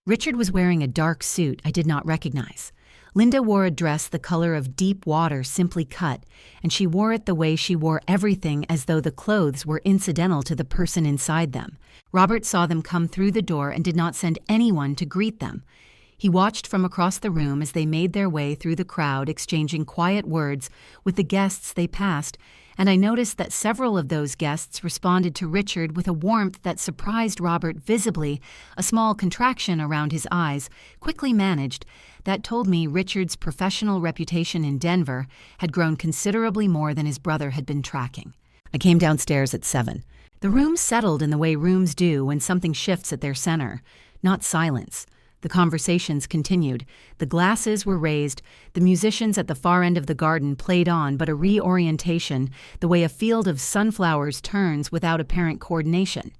Speaker 1: Richard was wearing a dark suit I did not recognize. Linda wore a dress the color of deep water simply cut, and she wore it the way she wore everything, as though the clothes were incidental to the person inside them. Robert saw them come through the door and did not send anyone to greet them. He watched from across the room as they made their way through the crowd, exchanging quiet words with the guests they passed, and I noticed that several of those guests responded to Richard with a warmth that surprised Robert visibly, a small contraction around his eyes, quickly managed, that told me Richard's professional reputation in Denver had grown considerably more than his brother had been tracking. I came downstairs at 7. The room settled in the way rooms do when something shifts at their center, not silence. The conversations continued. The glasses were raised. The musicians at the far end of the garden played on, but a reorientation, the way a field of sunflowers turns without apparent coordination.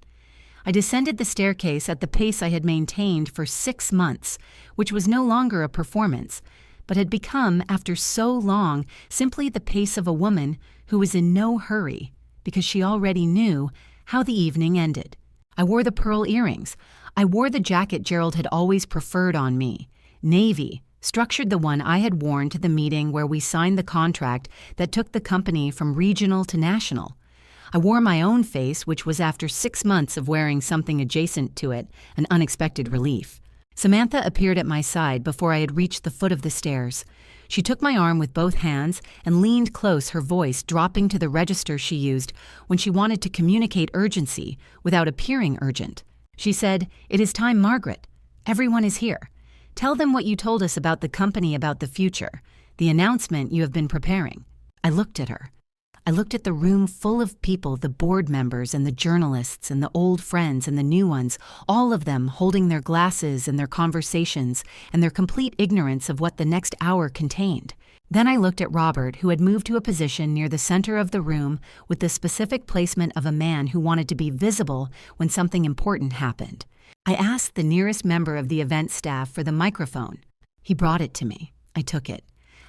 Speaker 1: I descended the staircase at the pace I had maintained for 6 months, which was no longer a performance, but had become, after so long, simply the pace of a woman who was in no hurry, because she already knew how the evening ended. I wore the pearl earrings. I wore the jacket Gerald had always preferred on me, navy, structured the one I had worn to the meeting where we signed the contract that took the company from regional to national. I wore my own face, which was, after 6 months of wearing something adjacent to it, an unexpected relief. Samantha appeared at my side before I had reached the foot of the stairs. She took my arm with both hands and leaned close, her voice dropping to the register she used when she wanted to communicate urgency without appearing urgent. She said, "It is time, Margaret. Everyone is here. Tell them what you told us about the company, about the future, the announcement you have been preparing." I looked at her. I looked at the room full of people, the board members and the journalists and the old friends and the new ones, all of them holding their glasses and their conversations and their complete ignorance of what the next hour contained. Then I looked at Robert, who had moved to a position near the center of the room with the specific placement of a man who wanted to be visible when something important happened. I asked the nearest member of the event staff for the microphone. He brought it to me. I took it.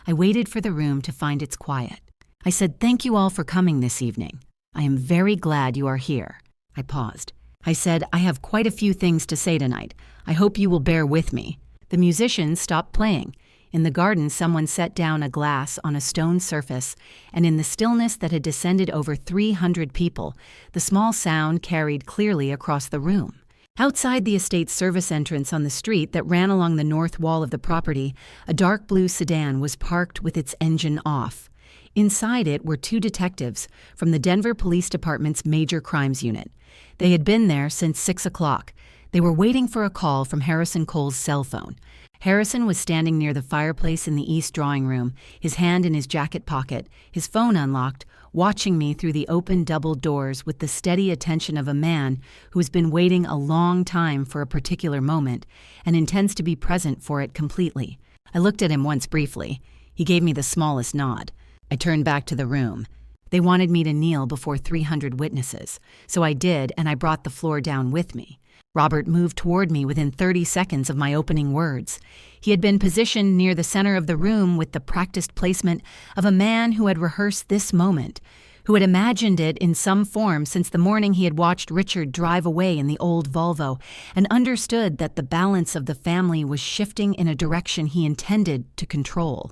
Speaker 1: I waited for the room to find its quiet. I said, "Thank you all for coming this evening. I am very glad you are here." I paused. I said, "I have quite a few things to say tonight. I hope you will bear with me." The musicians stopped playing. In the garden, someone set down a glass on a stone surface, and in the stillness that had descended over 300 people, the small sound carried clearly across the room. Outside the estate's service entrance on the street that ran along the north wall of the property, a dark blue sedan was parked with its engine off. Inside it were 2 detectives from the Denver Police Department's Major Crimes Unit. They had been there since 6 o'clock. They were waiting for a call from Harrison Cole's cell phone. Harrison was standing near the fireplace in the east drawing room, his hand in his jacket pocket, his phone unlocked, watching me through the open double doors with the steady attention of a man who has been waiting a long time for a particular moment and intends to be present for it completely. I looked at him once briefly. He gave me the smallest nod. I turned back to the room. They wanted me to kneel before 300 witnesses, so I did, and I brought the floor down with me. Robert moved toward me within 30 seconds of my opening words. He had been positioned near the center of the room with the practiced placement of a man who had rehearsed this moment, who had imagined it in some form since the morning he had watched Richard drive away in the old Volvo, and understood that the balance of the family was shifting in a direction he intended to control.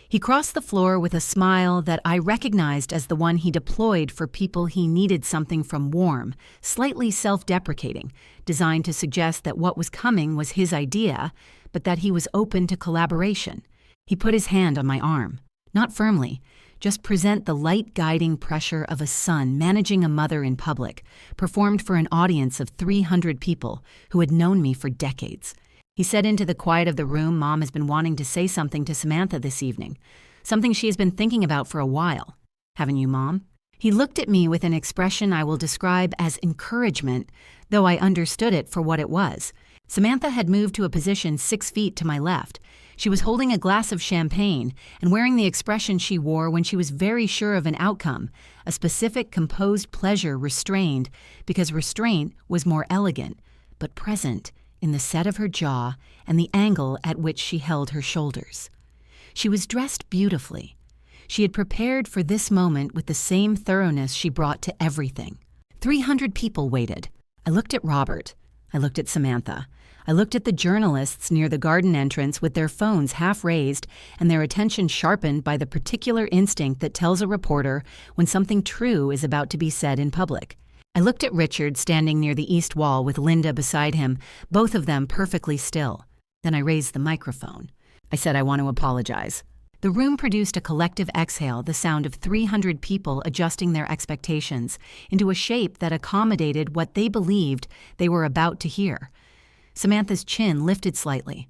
Speaker 1: He crossed the floor with a smile that I recognized as the one he deployed for people he needed something from, warm, slightly self-deprecating, designed to suggest that what was coming was his idea, but that he was open to collaboration. He put his hand on my arm, not firmly, just present the light guiding pressure of a son managing a mother in public, performed for an audience of 300 people who had known me for decades. He said into the quiet of the room, Mom has been wanting to say something to Samantha this evening, something she has been thinking about for a while. Haven't you, Mom? He looked at me with an expression I will describe as encouragement, though I understood it for what it was. Samantha had moved to a position 6 feet to my left. She was holding a glass of champagne and wearing the expression she wore when she was very sure of an outcome, a specific composed pleasure restrained, because restraint was more elegant, but present in the set of her jaw and the angle at which she held her shoulders. She was dressed beautifully. She had prepared for this moment with the same thoroughness she brought to everything. 300 people waited. I looked at Robert. I looked at Samantha. I looked at the journalists near the garden entrance with their phones half raised and their attention sharpened by the particular instinct that tells a reporter when something true is about to be said in public. I looked at Richard standing near the east wall with Linda beside him, both of them perfectly still. Then I raised the microphone. I said, I want to apologize. The room produced a collective exhale, the sound of 300 people adjusting their expectations into a shape that accommodated what they believed they were about to hear. Samantha's chin lifted slightly.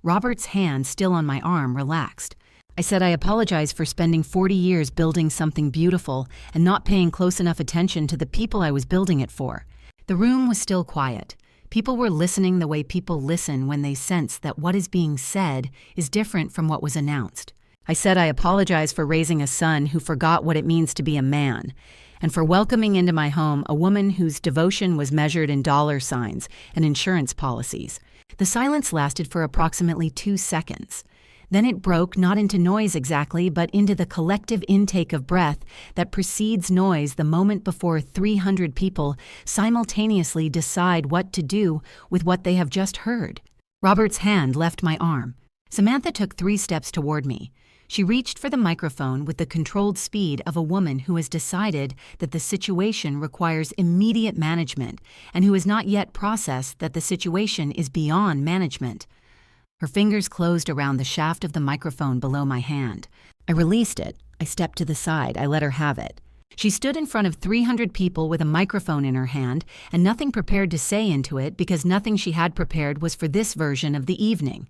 Speaker 1: Robert's hand, still on my arm, relaxed. I said I apologize for spending 40 years building something beautiful and not paying close enough attention to the people I was building it for. The room was still quiet. People were listening the way people listen when they sense that what is being said is different from what was announced. I said I apologize for raising a son who forgot what it means to be a man, and for welcoming into my home a woman whose devotion was measured in dollar signs and insurance policies. The silence lasted for approximately 2 seconds. Then it broke not into noise exactly, but into the collective intake of breath that precedes noise the moment before 300 people simultaneously decide what to do with what they have just heard. Robert's hand left my arm. Samantha took 3 steps toward me. She reached for the microphone with the controlled speed of a woman who has decided that the situation requires immediate management and who has not yet processed that the situation is beyond management. Her fingers closed around the shaft of the microphone below my hand. I released it. I stepped to the side. I let her have it. She stood in front of 300 people with a microphone in her hand and nothing prepared to say into it because nothing she had prepared was for this version of the evening.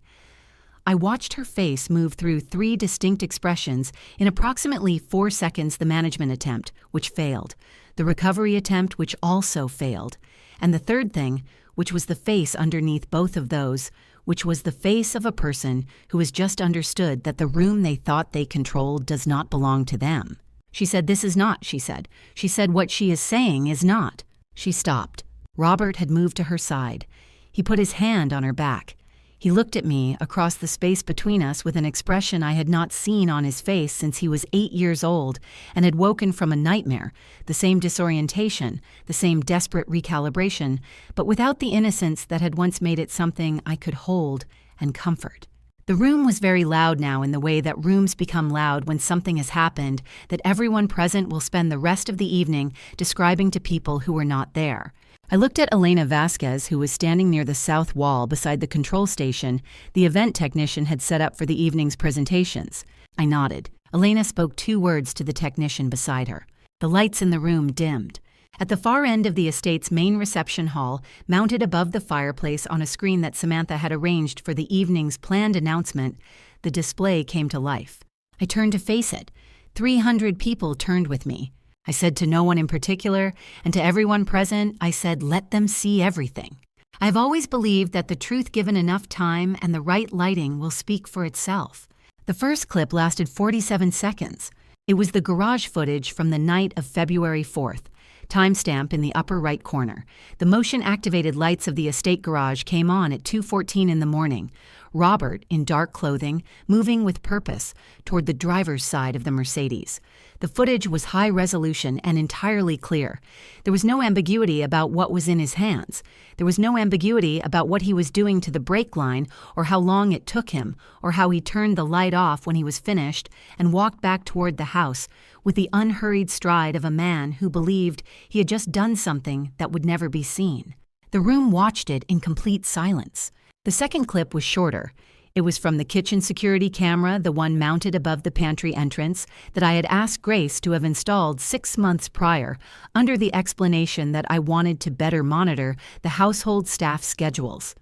Speaker 1: I watched her face move through 3 distinct expressions in approximately 4 seconds: the management attempt, which failed, the recovery attempt, which also failed, and the third thing, which was the face underneath both of those, which was the face of a person who has just understood that the room they thought they controlled does not belong to them. She said, "This is not," she said. She said, "What she is saying is not." She stopped. Robert had moved to her side. He put his hand on her back. He looked at me across the space between us with an expression I had not seen on his face since he was 8 years old and had woken from a nightmare, the same disorientation, the same desperate recalibration, but without the innocence that had once made it something I could hold and comfort. The room was very loud now in the way that rooms become loud when something has happened that everyone present will spend the rest of the evening describing to people who were not there. I looked at Elena Vasquez, who was standing near the south wall beside the control station the event technician had set up for the evening's presentations. I nodded. Elena spoke 2 words to the technician beside her. The lights in the room dimmed. At the far end of the estate's main reception hall, mounted above the fireplace on a screen that Samantha had arranged for the evening's planned announcement, the display came to life. I turned to face it. 300 people turned with me. I said to no one in particular, and to everyone present, I said, let them see everything. I've always believed that the truth given enough time and the right lighting will speak for itself. The first clip lasted 47 seconds. It was the garage footage from the night of February 4th. Timestamp in the upper right corner. The motion-activated lights of the estate garage came on at 2:14 in the morning. Robert, in dark clothing, moving with purpose toward the driver's side of the Mercedes. The footage was high resolution and entirely clear. There was no ambiguity about what was in his hands. There was no ambiguity about what he was doing to the brake line or how long it took him or how he turned the light off when he was finished and walked back toward the house with the unhurried stride of a man who believed he had just done something that would never be seen. The room watched it in complete silence. The second clip was shorter. It was from the kitchen security camera, the one mounted above the pantry entrance, that I had asked Grace to have installed 6 months prior, under the explanation that I wanted to better monitor the household staff schedules.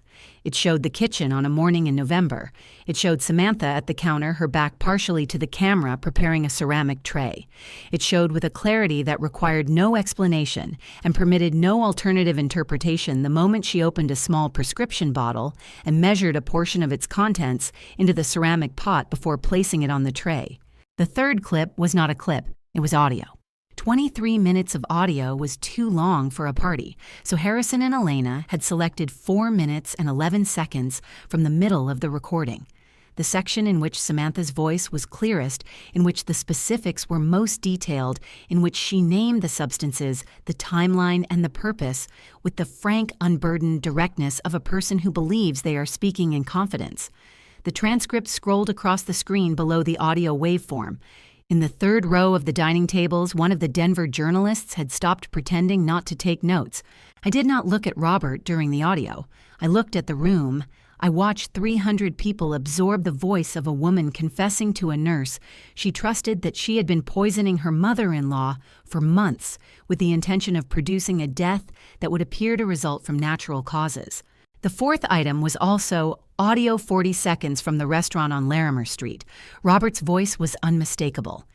Speaker 1: It showed the kitchen on a morning in November. It showed Samantha at the counter, her back partially to the camera, preparing a ceramic tray. It showed with a clarity that required no explanation and permitted no alternative interpretation the moment she opened a small prescription bottle and measured a portion of its contents into the ceramic pot before placing it on the tray. The third clip was not a clip, it was audio. 23 minutes of audio was too long for a party, so Harrison and Elena had selected 4 minutes and 11 seconds from the middle of the recording. The section in which Samantha's voice was clearest, in which the specifics were most detailed, in which she named the substances, the timeline, and the purpose, with the frank, unburdened directness of a person who believes they are speaking in confidence. The transcript scrolled across the screen below the audio waveform. In the third row of the dining tables, one of the Denver journalists had stopped pretending not to take notes. I did not look at Robert during the audio. I looked at the room. I watched 300 people absorb the voice of a woman confessing to a nurse she trusted that she had been poisoning her mother-in-law for months with the intention of producing a death that would appear to result from natural causes. The fourth item was also audio 40 seconds from the restaurant on Larimer Street. Robert's voice was unmistakable.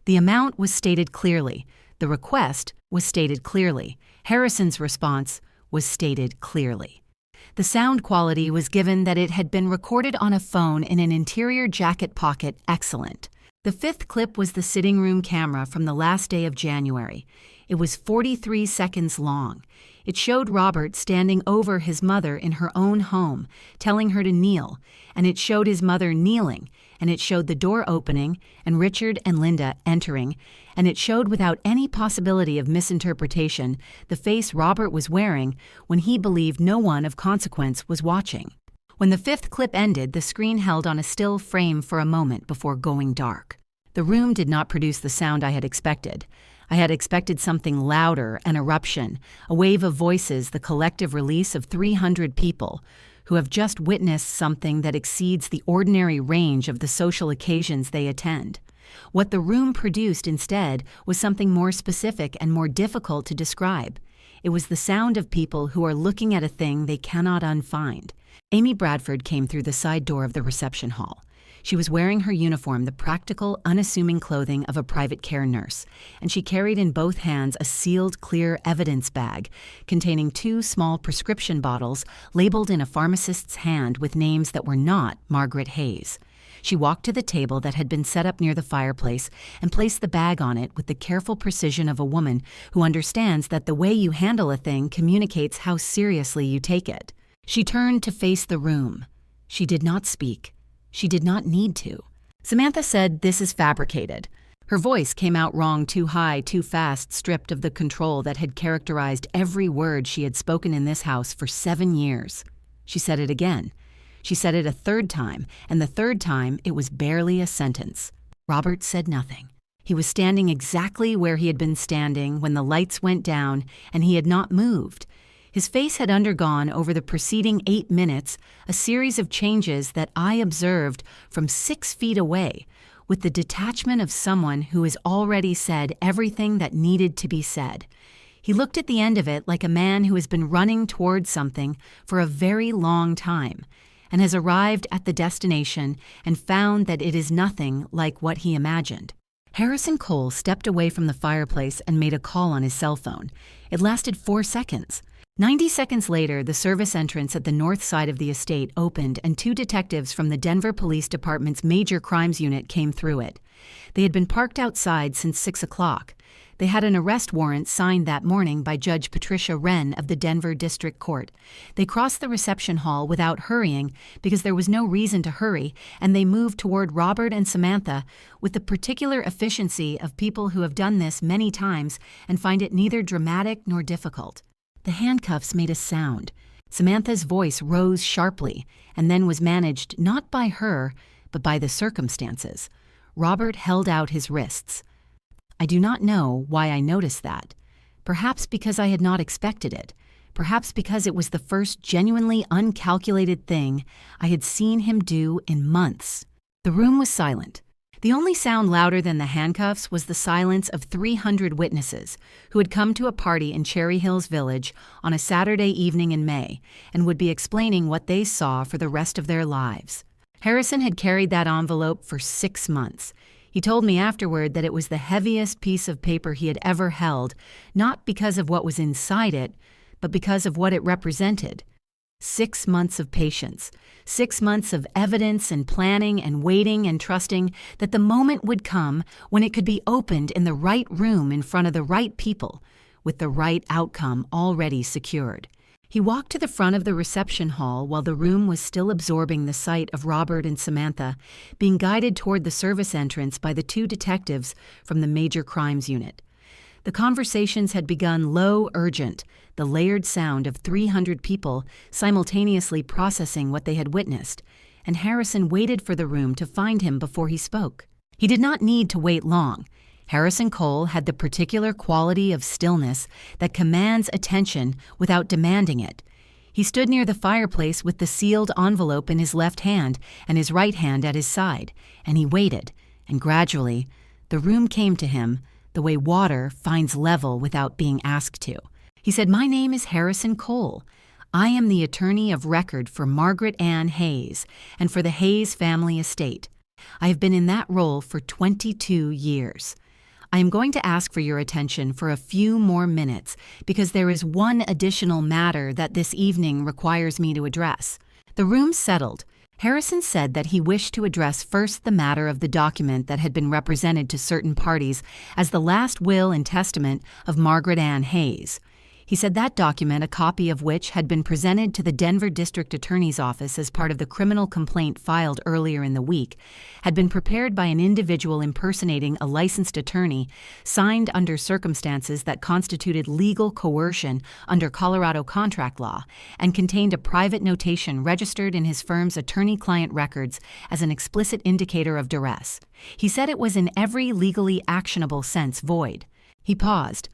Speaker 1: The amount was stated clearly. The request was stated clearly. Harrison's response was stated clearly. The sound quality was given that it had been recorded on a phone in an interior jacket pocket excellent. The fifth clip was the sitting room camera from the last day of January. It was 43 seconds long. It showed Robert standing over his mother in her own home, telling her to kneel, and it showed his mother kneeling, and it showed the door opening and Richard and Linda entering, and it showed without any possibility of misinterpretation the face Robert was wearing when he believed no one of consequence was watching. When the fifth clip ended, the screen held on a still frame for a moment before going dark. The room did not produce the sound I had expected. I had expected something louder, an eruption, a wave of voices, the collective release of 300 people who have just witnessed something that exceeds the ordinary range of the social occasions they attend. What the room produced instead was something more specific and more difficult to describe. It was the sound of people who are looking at a thing they cannot unfind. Amy Bradford came through the side door of the reception hall. She was wearing her uniform, the practical, unassuming clothing of a private care nurse, and she carried in both hands a sealed, clear evidence bag containing 2 small prescription bottles labeled in a pharmacist's hand with names that were not Margaret Hayes. She walked to the table that had been set up near the fireplace and placed the bag on it with the careful precision of a woman who understands that the way you handle a thing communicates how seriously you take it. She turned to face the room. She did not speak. She did not need to. Samantha said, "This is fabricated." Her voice came out wrong, too high, too fast, stripped of the control that had characterized every word she had spoken in this house for 7 years. She said it again. She said it a third time, and the third time it was barely a sentence. Robert said nothing. He was standing exactly where he had been standing when the lights went down, and he had not moved. His face had undergone, over the preceding 8 minutes, a series of changes that I observed from 6 feet away, with the detachment of someone who has already said everything that needed to be said. He looked at the end of it like a man who has been running towards something for a very long time, and has arrived at the destination and found that it is nothing like what he imagined. Harrison Cole stepped away from the fireplace and made a call on his cell phone. It lasted 4 seconds. 90 seconds later, the service entrance at the north side of the estate opened and 2 detectives from the Denver Police Department's Major Crimes Unit came through it. They had been parked outside since 6 o'clock. They had an arrest warrant signed that morning by Judge Patricia Wren of the Denver District Court. They crossed the reception hall without hurrying because there was no reason to hurry, and they moved toward Robert and Samantha with the particular efficiency of people who have done this many times and find it neither dramatic nor difficult. The handcuffs made a sound. Samantha's voice rose sharply and then was managed not by her, but by the circumstances. Robert held out his wrists. I do not know why I noticed that. Perhaps because I had not expected it. perhaps because it was the first genuinely uncalculated thing I had seen him do in months. The room was silent. The only sound louder than the handcuffs was the silence of 300 witnesses who had come to a party in Cherry Hills Village on a Saturday evening in May and would be explaining what they saw for the rest of their lives. Harrison had carried that envelope for 6 months. He told me afterward that it was the heaviest piece of paper he had ever held, not because of what was inside it, but because of what it represented. 6 months of patience, 6 months of evidence and planning and waiting and trusting that the moment would come when it could be opened in the right room in front of the right people, with the right outcome already secured. He walked to the front of the reception hall while the room was still absorbing the sight of Robert and Samantha, being guided toward the service entrance by the 2 detectives from the Major Crimes Unit. The conversations had begun low, urgent, the layered sound of 300 people simultaneously processing what they had witnessed, and Harrison waited for the room to find him before he spoke. He did not need to wait long. Harrison Cole had the particular quality of stillness that commands attention without demanding it. He stood near the fireplace with the sealed envelope in his left hand and his right hand at his side, and he waited, and gradually, the room came to him the way water finds level without being asked to. He said, "My name is Harrison Cole. I am the attorney of record for Margaret Hayes and for the Hayes family estate. I have been in that role for 22 years. I am going to ask for your attention for a few more minutes because there is one additional matter that this evening requires me to address." The room settled. Harrison said that he wished to address first the matter of the document that had been represented to certain parties as the last will and testament of Margaret Hayes. He said that document, a copy of which had been presented to the Denver District Attorney's Office as part of the criminal complaint filed earlier in the week, had been prepared by an individual impersonating a licensed attorney, signed under circumstances that constituted legal coercion under Colorado contract law, and contained a private notation registered in his firm's attorney-client records as an explicit indicator of duress. He said it was in every legally actionable sense void. He paused.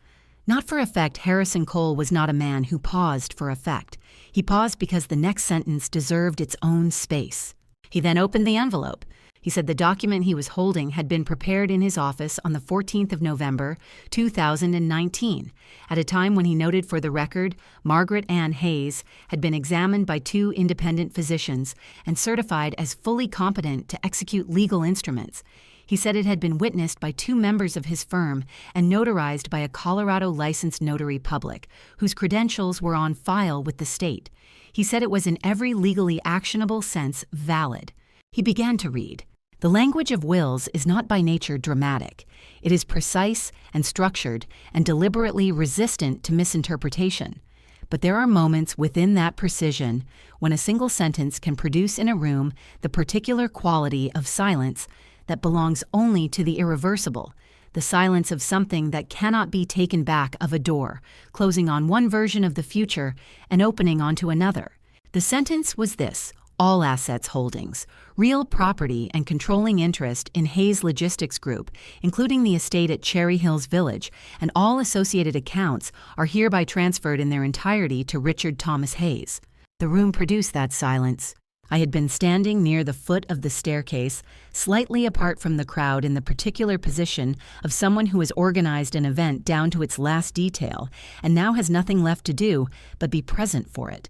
Speaker 1: Not for effect, Harrison Cole was not a man who paused for effect. He paused because the next sentence deserved its own space. He then opened the envelope. He said the document he was holding had been prepared in his office on the 14th of November, 2019, at a time when he noted for the record Margaret Hayes had been examined by 2 independent physicians and certified as fully competent to execute legal instruments. He said it had been witnessed by 2 members of his firm and notarized by a Colorado licensed notary public, whose credentials were on file with the state. He said it was in every legally actionable sense valid. He began to read. The language of wills is not by nature dramatic. It is precise and structured and deliberately resistant to misinterpretation. But there are moments within that precision when a single sentence can produce in a room the particular quality of silence that belongs only to the irreversible, the silence of something that cannot be taken back of a door, closing on one version of the future and opening onto another. The sentence was this: all assets holdings, real property and controlling interest in Hayes Logistics Group, including the estate at Cherry Hills Village, and all associated accounts are hereby transferred in their entirety to Richard Thomas Hayes. The room produced that silence. I had been standing near the foot of the staircase, slightly apart from the crowd in the particular position of someone who has organized an event down to its last detail and now has nothing left to do but be present for it.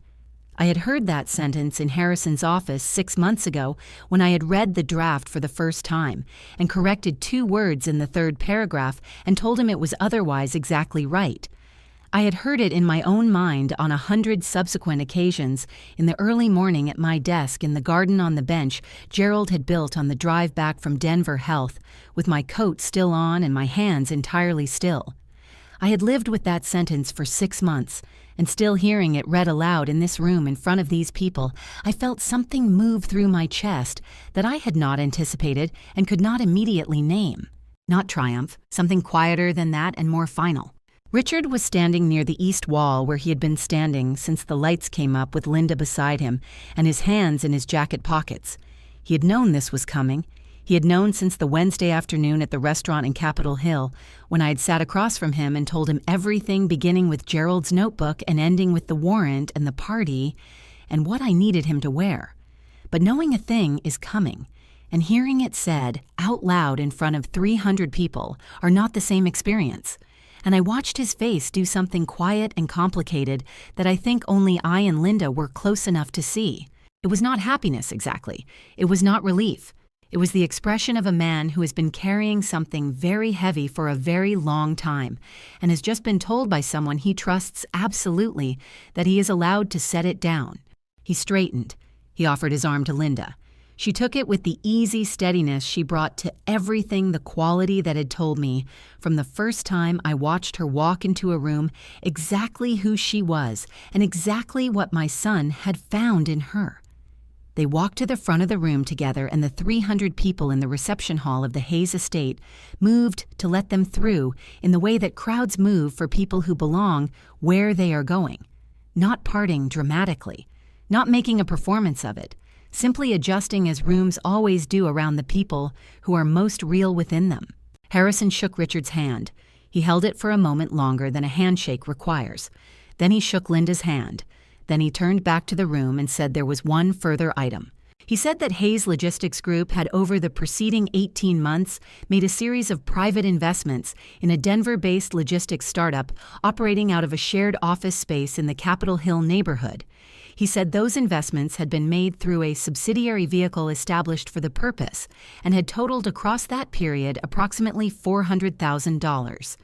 Speaker 1: I had heard that sentence in Harrison's office 6 months ago when I had read the draft for the first time and corrected 2 words in the 3rd paragraph and told him it was otherwise exactly right. I had heard it in my own mind on 100 subsequent occasions in the early morning at my desk in the garden on the bench Gerald had built on the drive back from Denver Health, with my coat still on and my hands entirely still. I had lived with that sentence for 6 months, and still hearing it read aloud in this room in front of these people, I felt something move through my chest that I had not anticipated and could not immediately name. Not triumph, something quieter than that and more final. Richard was standing near the east wall where he had been standing since the lights came up with Linda beside him and his hands in his jacket pockets. He had known this was coming. He had known since the Wednesday afternoon at the restaurant in Capitol Hill, when I had sat across from him and told him everything beginning with Gerald's notebook and ending with the warrant and the party, and what I needed him to wear. But knowing a thing is coming, and hearing it said out loud in front of 300 people are not the same experience. And I watched his face do something quiet and complicated that I think only I and Linda were close enough to see. It was not happiness exactly. It was not relief. It was the expression of a man who has been carrying something very heavy for a very long time and has just been told by someone he trusts absolutely that he is allowed to set it down. He straightened. He offered his arm to Linda. She took it with the easy steadiness she brought to everything, the quality that had told me, from the first time I watched her walk into a room, exactly who she was and exactly what my son had found in her. They walked to the front of the room together, and the 300 people in the reception hall of the Hayes estate moved to let them through in the way that crowds move for people who belong where they are going, not parting dramatically, not making a performance of it, simply adjusting as rooms always do around the people who are most real within them. Harrison shook Richard's hand. He held it for a moment longer than a handshake requires. Then he shook Linda's hand. Then he turned back to the room and said there was one further item. He said that Hayes Logistics Group had over the preceding 18 months made a series of private investments in a Denver-based logistics startup operating out of a shared office space in the Capitol Hill neighborhood. He said those investments had been made through a subsidiary vehicle established for the purpose and had totaled across that period approximately $400,000.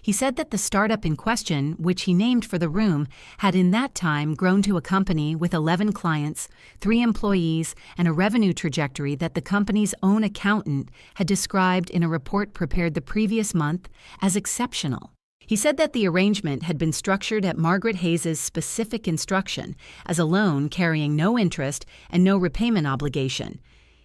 Speaker 1: He said that the startup in question, which he named for the room, had in that time grown to a company with 11 clients, 3 employees, and a revenue trajectory that the company's own accountant had described in a report prepared the previous month as exceptional. He said that the arrangement had been structured at Margaret Hayes' specific instruction as a loan carrying no interest and no repayment obligation.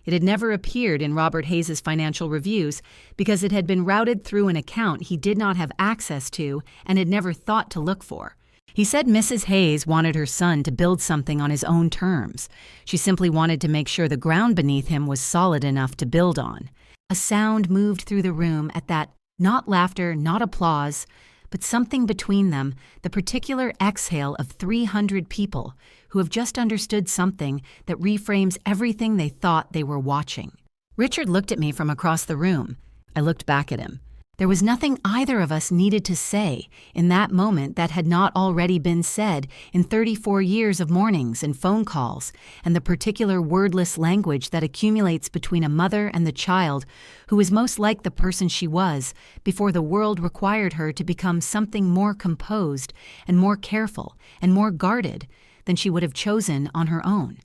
Speaker 1: It had never appeared in Robert Hayes' financial reviews because it had been routed through an account he did not have access to and had never thought to look for. He said Mrs. Hayes wanted her son to build something on his own terms. She simply wanted to make sure the ground beneath him was solid enough to build on. A sound moved through the room at that, not laughter, not applause, but something between them, the particular exhale of 300 people who have just understood something that reframes everything they thought they were watching. Richard looked at me from across the room. I looked back at him. There was nothing either of us needed to say in that moment that had not already been said in 34 years of mornings and phone calls and the particular wordless language that accumulates between a mother and the child who is most like the person she was before the world required her to become something more composed and more careful and more guarded than she would have chosen on her own.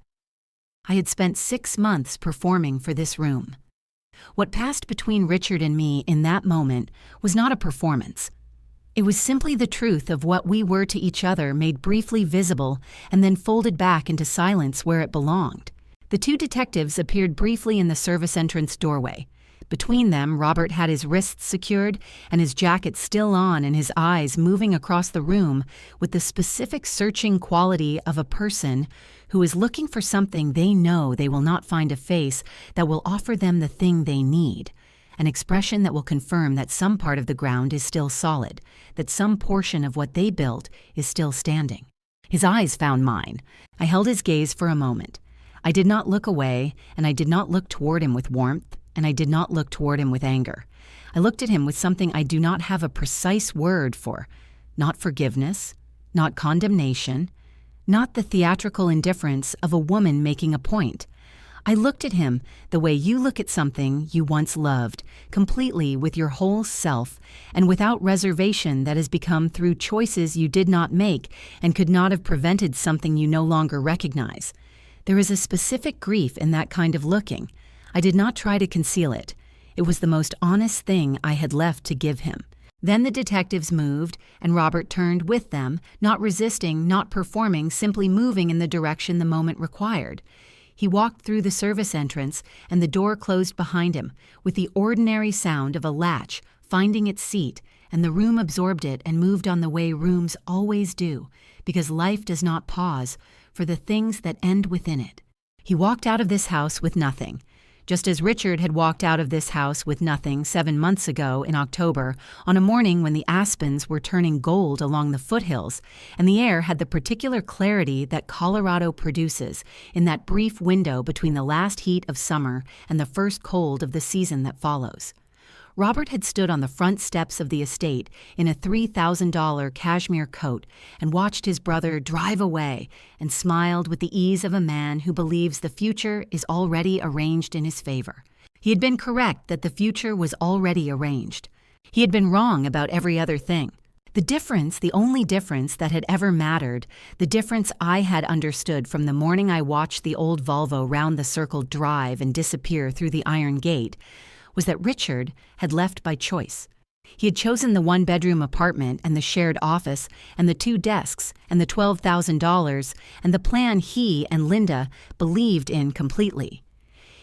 Speaker 1: I had spent 6 months performing for this room. What passed between Richard and me in that moment was not a performance. It was simply the truth of what we were to each other made briefly visible and then folded back into silence where it belonged. The 2 detectives appeared briefly in the service entrance doorway. Between them, Robert had his wrists secured and his jacket still on and his eyes moving across the room with the specific searching quality of a person who is looking for something they know they will not find a face that will offer them the thing they need, an expression that will confirm that some part of the ground is still solid, that some portion of what they built is still standing. His eyes found mine. I held his gaze for a moment. I did not look away, and I did not look toward him with warmth, and I did not look toward him with anger. I looked at him with something I do not have a precise word for, not forgiveness, not condemnation, not the theatrical indifference of a woman making a point. I looked at him the way you look at something you once loved, completely with your whole self and without reservation that has become through choices you did not make and could not have prevented something you no longer recognize. There is a specific grief in that kind of looking. I did not try to conceal it. It was the most honest thing I had left to give him. Then the detectives moved, and Robert turned with them, not resisting, not performing, simply moving in the direction the moment required. He walked through the service entrance, and the door closed behind him, with the ordinary sound of a latch finding its seat, and the room absorbed it and moved on the way rooms always do, because life does not pause for the things that end within it. He walked out of this house with nothing. Just as Richard had walked out of this house with nothing 7 months ago in October, on a morning when the aspens were turning gold along the foothills, and the air had the particular clarity that Colorado produces in that brief window between the last heat of summer and the first cold of the season that follows. Robert had stood on the front steps of the estate in a $3,000 cashmere coat and watched his brother drive away and smiled with the ease of a man who believes the future is already arranged in his favor. He had been correct that the future was already arranged. He had been wrong about every other thing. The only difference that had ever mattered, the difference I had understood from the morning I watched the old Volvo round the circle drive and disappear through the iron gate, was that Richard had left by choice. He had chosen the one-bedroom apartment and the shared office and the 2 desks and the $12,000 and the plan he and Linda believed in completely.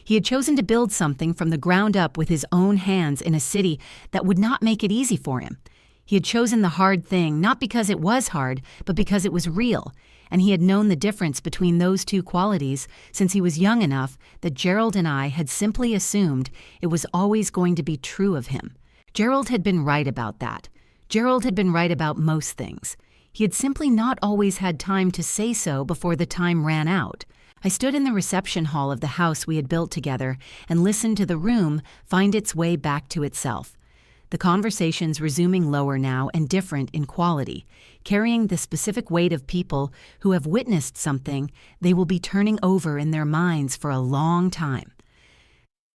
Speaker 1: He had chosen to build something from the ground up with his own hands in a city that would not make it easy for him. He had chosen the hard thing not because it was hard, but because it was real, and he had known the difference between those 2 qualities since he was young enough that Gerald and I had simply assumed it was always going to be true of him. Gerald had been right about that. Gerald had been right about most things. He had simply not always had time to say so before the time ran out. I stood in the reception hall of the house we had built together and listened to the room find its way back to itself. The conversations resuming lower now and different in quality, carrying the specific weight of people who have witnessed something they will be turning over in their minds for a long time.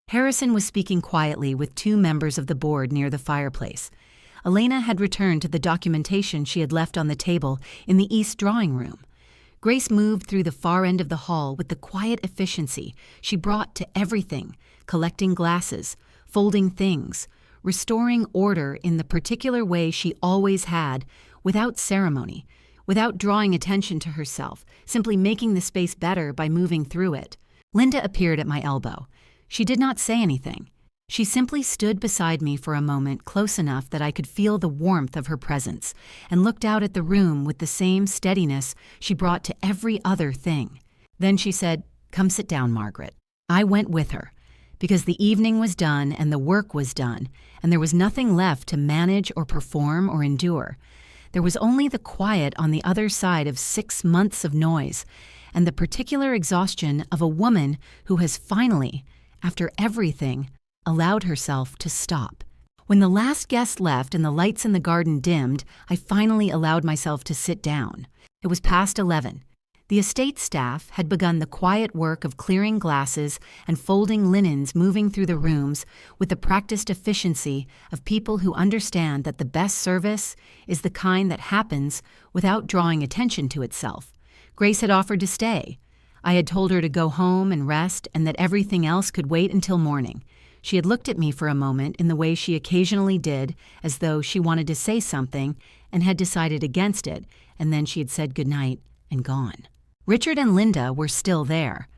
Speaker 1: Harrison was speaking quietly with 2 members of the board near the fireplace. Elena had returned to the documentation she had left on the table in the east drawing room. Grace moved through the far end of the hall with the quiet efficiency she brought to everything, collecting glasses, folding things, restoring order in the particular way she always had, without ceremony, without drawing attention to herself, simply making the space better by moving through it. Linda appeared at my elbow. She did not say anything. She simply stood beside me for a moment close enough that I could feel the warmth of her presence, and looked out at the room with the same steadiness she brought to every other thing. Then she said, "Come sit down, Margaret." I went with her, because the evening was done and the work was done, and there was nothing left to manage or perform or endure. There was only the quiet on the other side of 6 months of noise, and the particular exhaustion of a woman who has finally, after everything, allowed herself to stop. When the last guest left and the lights in the garden dimmed, I finally allowed myself to sit down. It was past 11. The estate staff had begun the quiet work of clearing glasses and folding linens, moving through the rooms with the practiced efficiency of people who understand that the best service is the kind that happens without drawing attention to itself. Grace had offered to stay. I had told her to go home and rest and that everything else could wait until morning. She had looked at me for a moment in the way she occasionally did, as though she wanted to say something and had decided against it, and then she had said goodnight and gone. Richard and Linda were still there.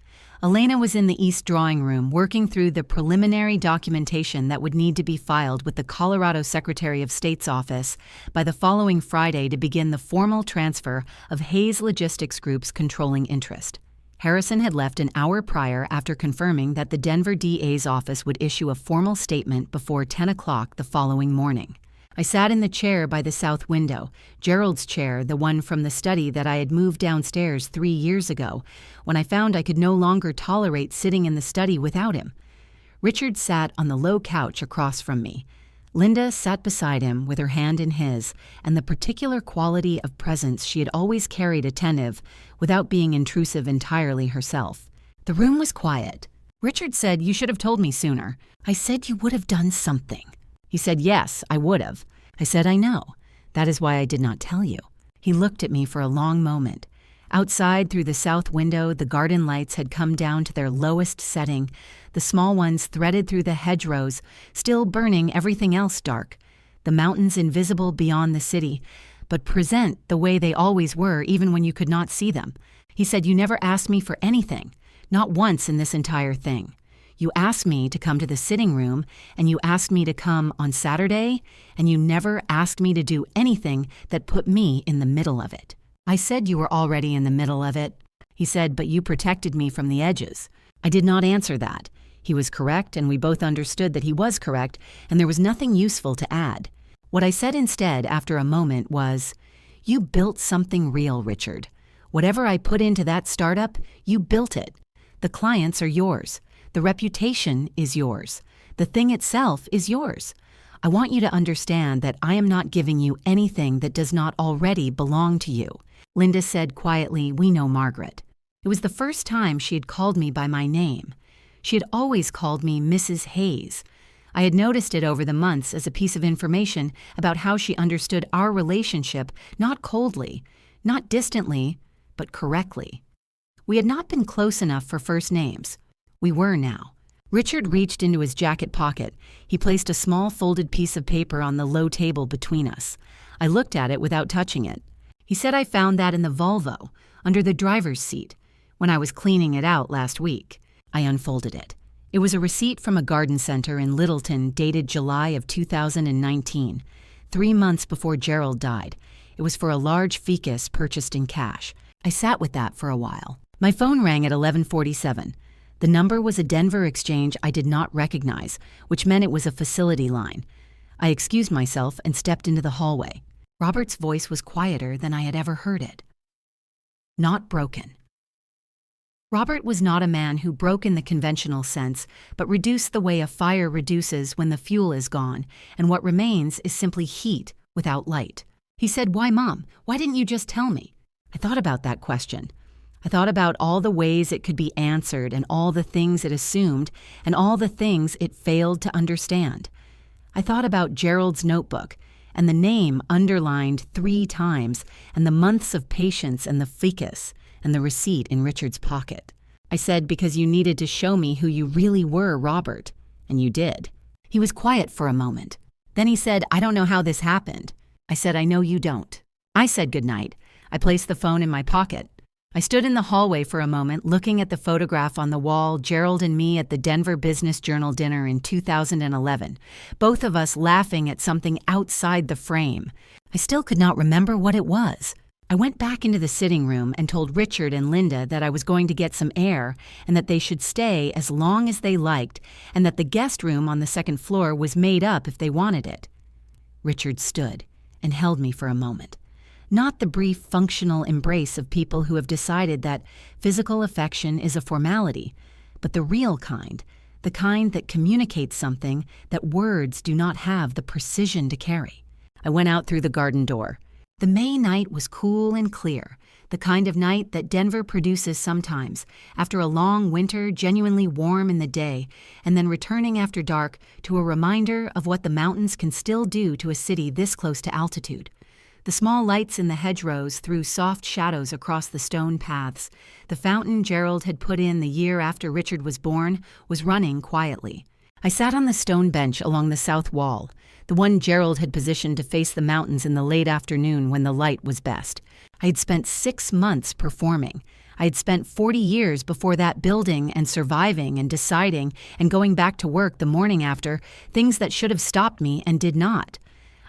Speaker 1: Elena was in the east drawing room working through the preliminary documentation that would need to be filed with the Colorado Secretary of State's office by the following Friday to begin the formal transfer of Hayes Logistics Group's controlling interest. Harrison had left an hour prior after confirming that the Denver DA's office would issue a formal statement before 10 o'clock the following morning. I sat in the chair by the south window, Gerald's chair, the one from the study that I had moved downstairs 3 years ago, when I found I could no longer tolerate sitting in the study without him. Richard sat on the low couch across from me. Linda sat beside him with her hand in his, and the particular quality of presence she had always carried attentive, without being intrusive entirely herself. The room was quiet. Richard said, "You should have told me sooner." I said, "You would have done something." He said, "Yes, I would have." I said, "I know. That is why I did not tell you." He looked at me for a long moment. Outside, through the south window, the garden lights had come down to their lowest setting, the small ones threaded through the hedgerows, still burning everything else dark, the mountains invisible beyond the city, but present the way they always were even when you could not see them. He said, "You never asked me for anything, not once in this entire thing. You asked me to come to the sitting room, and you asked me to come on Saturday, and you never asked me to do anything that put me in the middle of it." I said, "You were already in the middle of it." He said, "But you protected me from the edges." I did not answer that. He was correct, and we both understood that he was correct, and there was nothing useful to add. What I said instead, after a moment, was, "You built something real, Richard. Whatever I put into that startup, you built it. The clients are yours. The reputation is yours. The thing itself is yours. I want you to understand that I am not giving you anything that does not already belong to you." Linda said quietly, "We know Margaret." It was the first time she had called me by my name. She had always called me Mrs. Hayes. I had noticed it over the months as a piece of information about how she understood our relationship, not coldly, not distantly, but correctly. We had not been close enough for first names. We were now. Richard reached into his jacket pocket. He placed a small folded piece of paper on the low table between us. I looked at it without touching it. He said I found that in the Volvo, under the driver's seat, when I was cleaning it out last week. I unfolded it. It was a receipt from a garden center in Littleton dated July of 2019, 3 months before Gerald died. It was for a large ficus purchased in cash. I sat with that for a while. My phone rang at 11:47. The number was a Denver exchange I did not recognize, which meant it was a facility line. I excused myself and stepped into the hallway. Robert's voice was quieter than I had ever heard it. Not broken. Robert was not a man who broke in the conventional sense, but reduced the way a fire reduces when the fuel is gone, and what remains is simply heat without light. He said, "Why, Mom? Why didn't you just tell me?" I thought about that question. I thought about all the ways it could be answered and all the things it assumed and all the things it failed to understand. I thought about Gerald's notebook and the name underlined 3 times and the months of patience and the ficus and the receipt in Richard's pocket. I said, "Because you needed to show me who you really were, Robert." And you did. He was quiet for a moment. Then he said, "I don't know how this happened." I said, "I know you don't." I said goodnight. I placed the phone in my pocket. I stood in the hallway for a moment, looking at the photograph on the wall, Gerald and me at the Denver Business Journal dinner in 2011, both of us laughing at something outside the frame. I still could not remember what it was. I went back into the sitting room and told Richard and Linda that I was going to get some air and that they should stay as long as they liked and that the guest room on the 2nd floor was made up if they wanted it. Richard stood and held me for a moment. Not the brief functional embrace of people who have decided that physical affection is a formality, but the real kind, the kind that communicates something that words do not have the precision to carry. I went out through the garden door. The May night was cool and clear, the kind of night that Denver produces sometimes, after a long winter genuinely warm in the day, and then returning after dark to a reminder of what the mountains can still do to a city this close to altitude. The small lights in the hedgerows threw soft shadows across the stone paths. The fountain Gerald had put in the year after Richard was born was running quietly. I sat on the stone bench along the south wall, the one Gerald had positioned to face the mountains in the late afternoon when the light was best. I had spent 6 months performing. I had spent 40 years before that building and surviving and deciding and going back to work the morning after, things that should have stopped me and did not.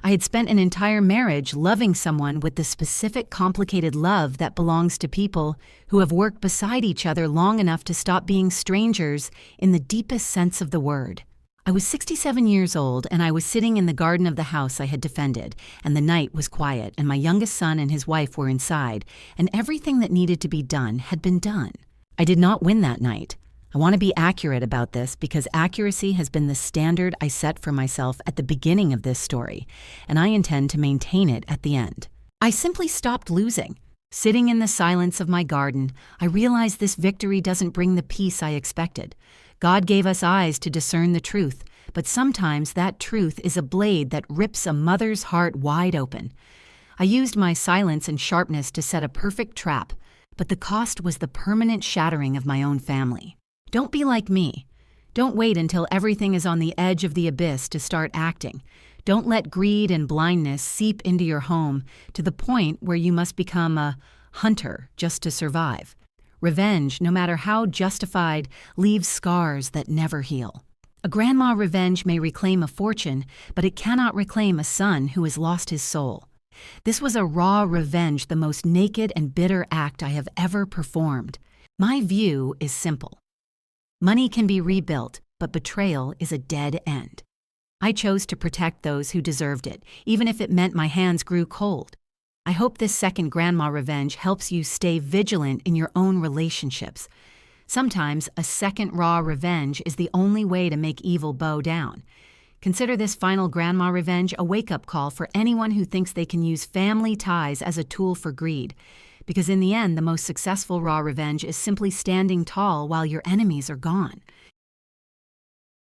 Speaker 1: I had spent an entire marriage loving someone with the specific complicated love that belongs to people who have worked beside each other long enough to stop being strangers in the deepest sense of the word. I was 67 years old, and I was sitting in the garden of the house I had defended, and the night was quiet, and my youngest son and his wife were inside, and everything that needed to be done had been done. I did not win that night. I want to be accurate about this because accuracy has been the standard I set for myself at the beginning of this story, and I intend to maintain it at the end. I simply stopped losing. Sitting in the silence of my garden, I realized this victory doesn't bring the peace I expected. God gave us eyes to discern the truth, but sometimes that truth is a blade that rips a mother's heart wide open. I used my silence and sharpness to set a perfect trap, but the cost was the permanent shattering of my own family. Don't be like me. Don't wait until everything is on the edge of the abyss to start acting. Don't let greed and blindness seep into your home to the point where you must become a hunter just to survive. Revenge, no matter how justified, leaves scars that never heal. A grandma revenge may reclaim a fortune, but it cannot reclaim a son who has lost his soul. This was a raw revenge, the most naked and bitter act I have ever performed. My view is simple. Money can be rebuilt, but betrayal is a dead end. I chose to protect those who deserved it, even if it meant my hands grew cold. I hope this second grandma revenge helps you stay vigilant in your own relationships. Sometimes a second raw revenge is the only way to make evil bow down. Consider this final grandma revenge a wake-up call for anyone who thinks they can use family ties as a tool for greed. Because in the end, the most successful raw revenge is simply standing tall while your enemies are gone.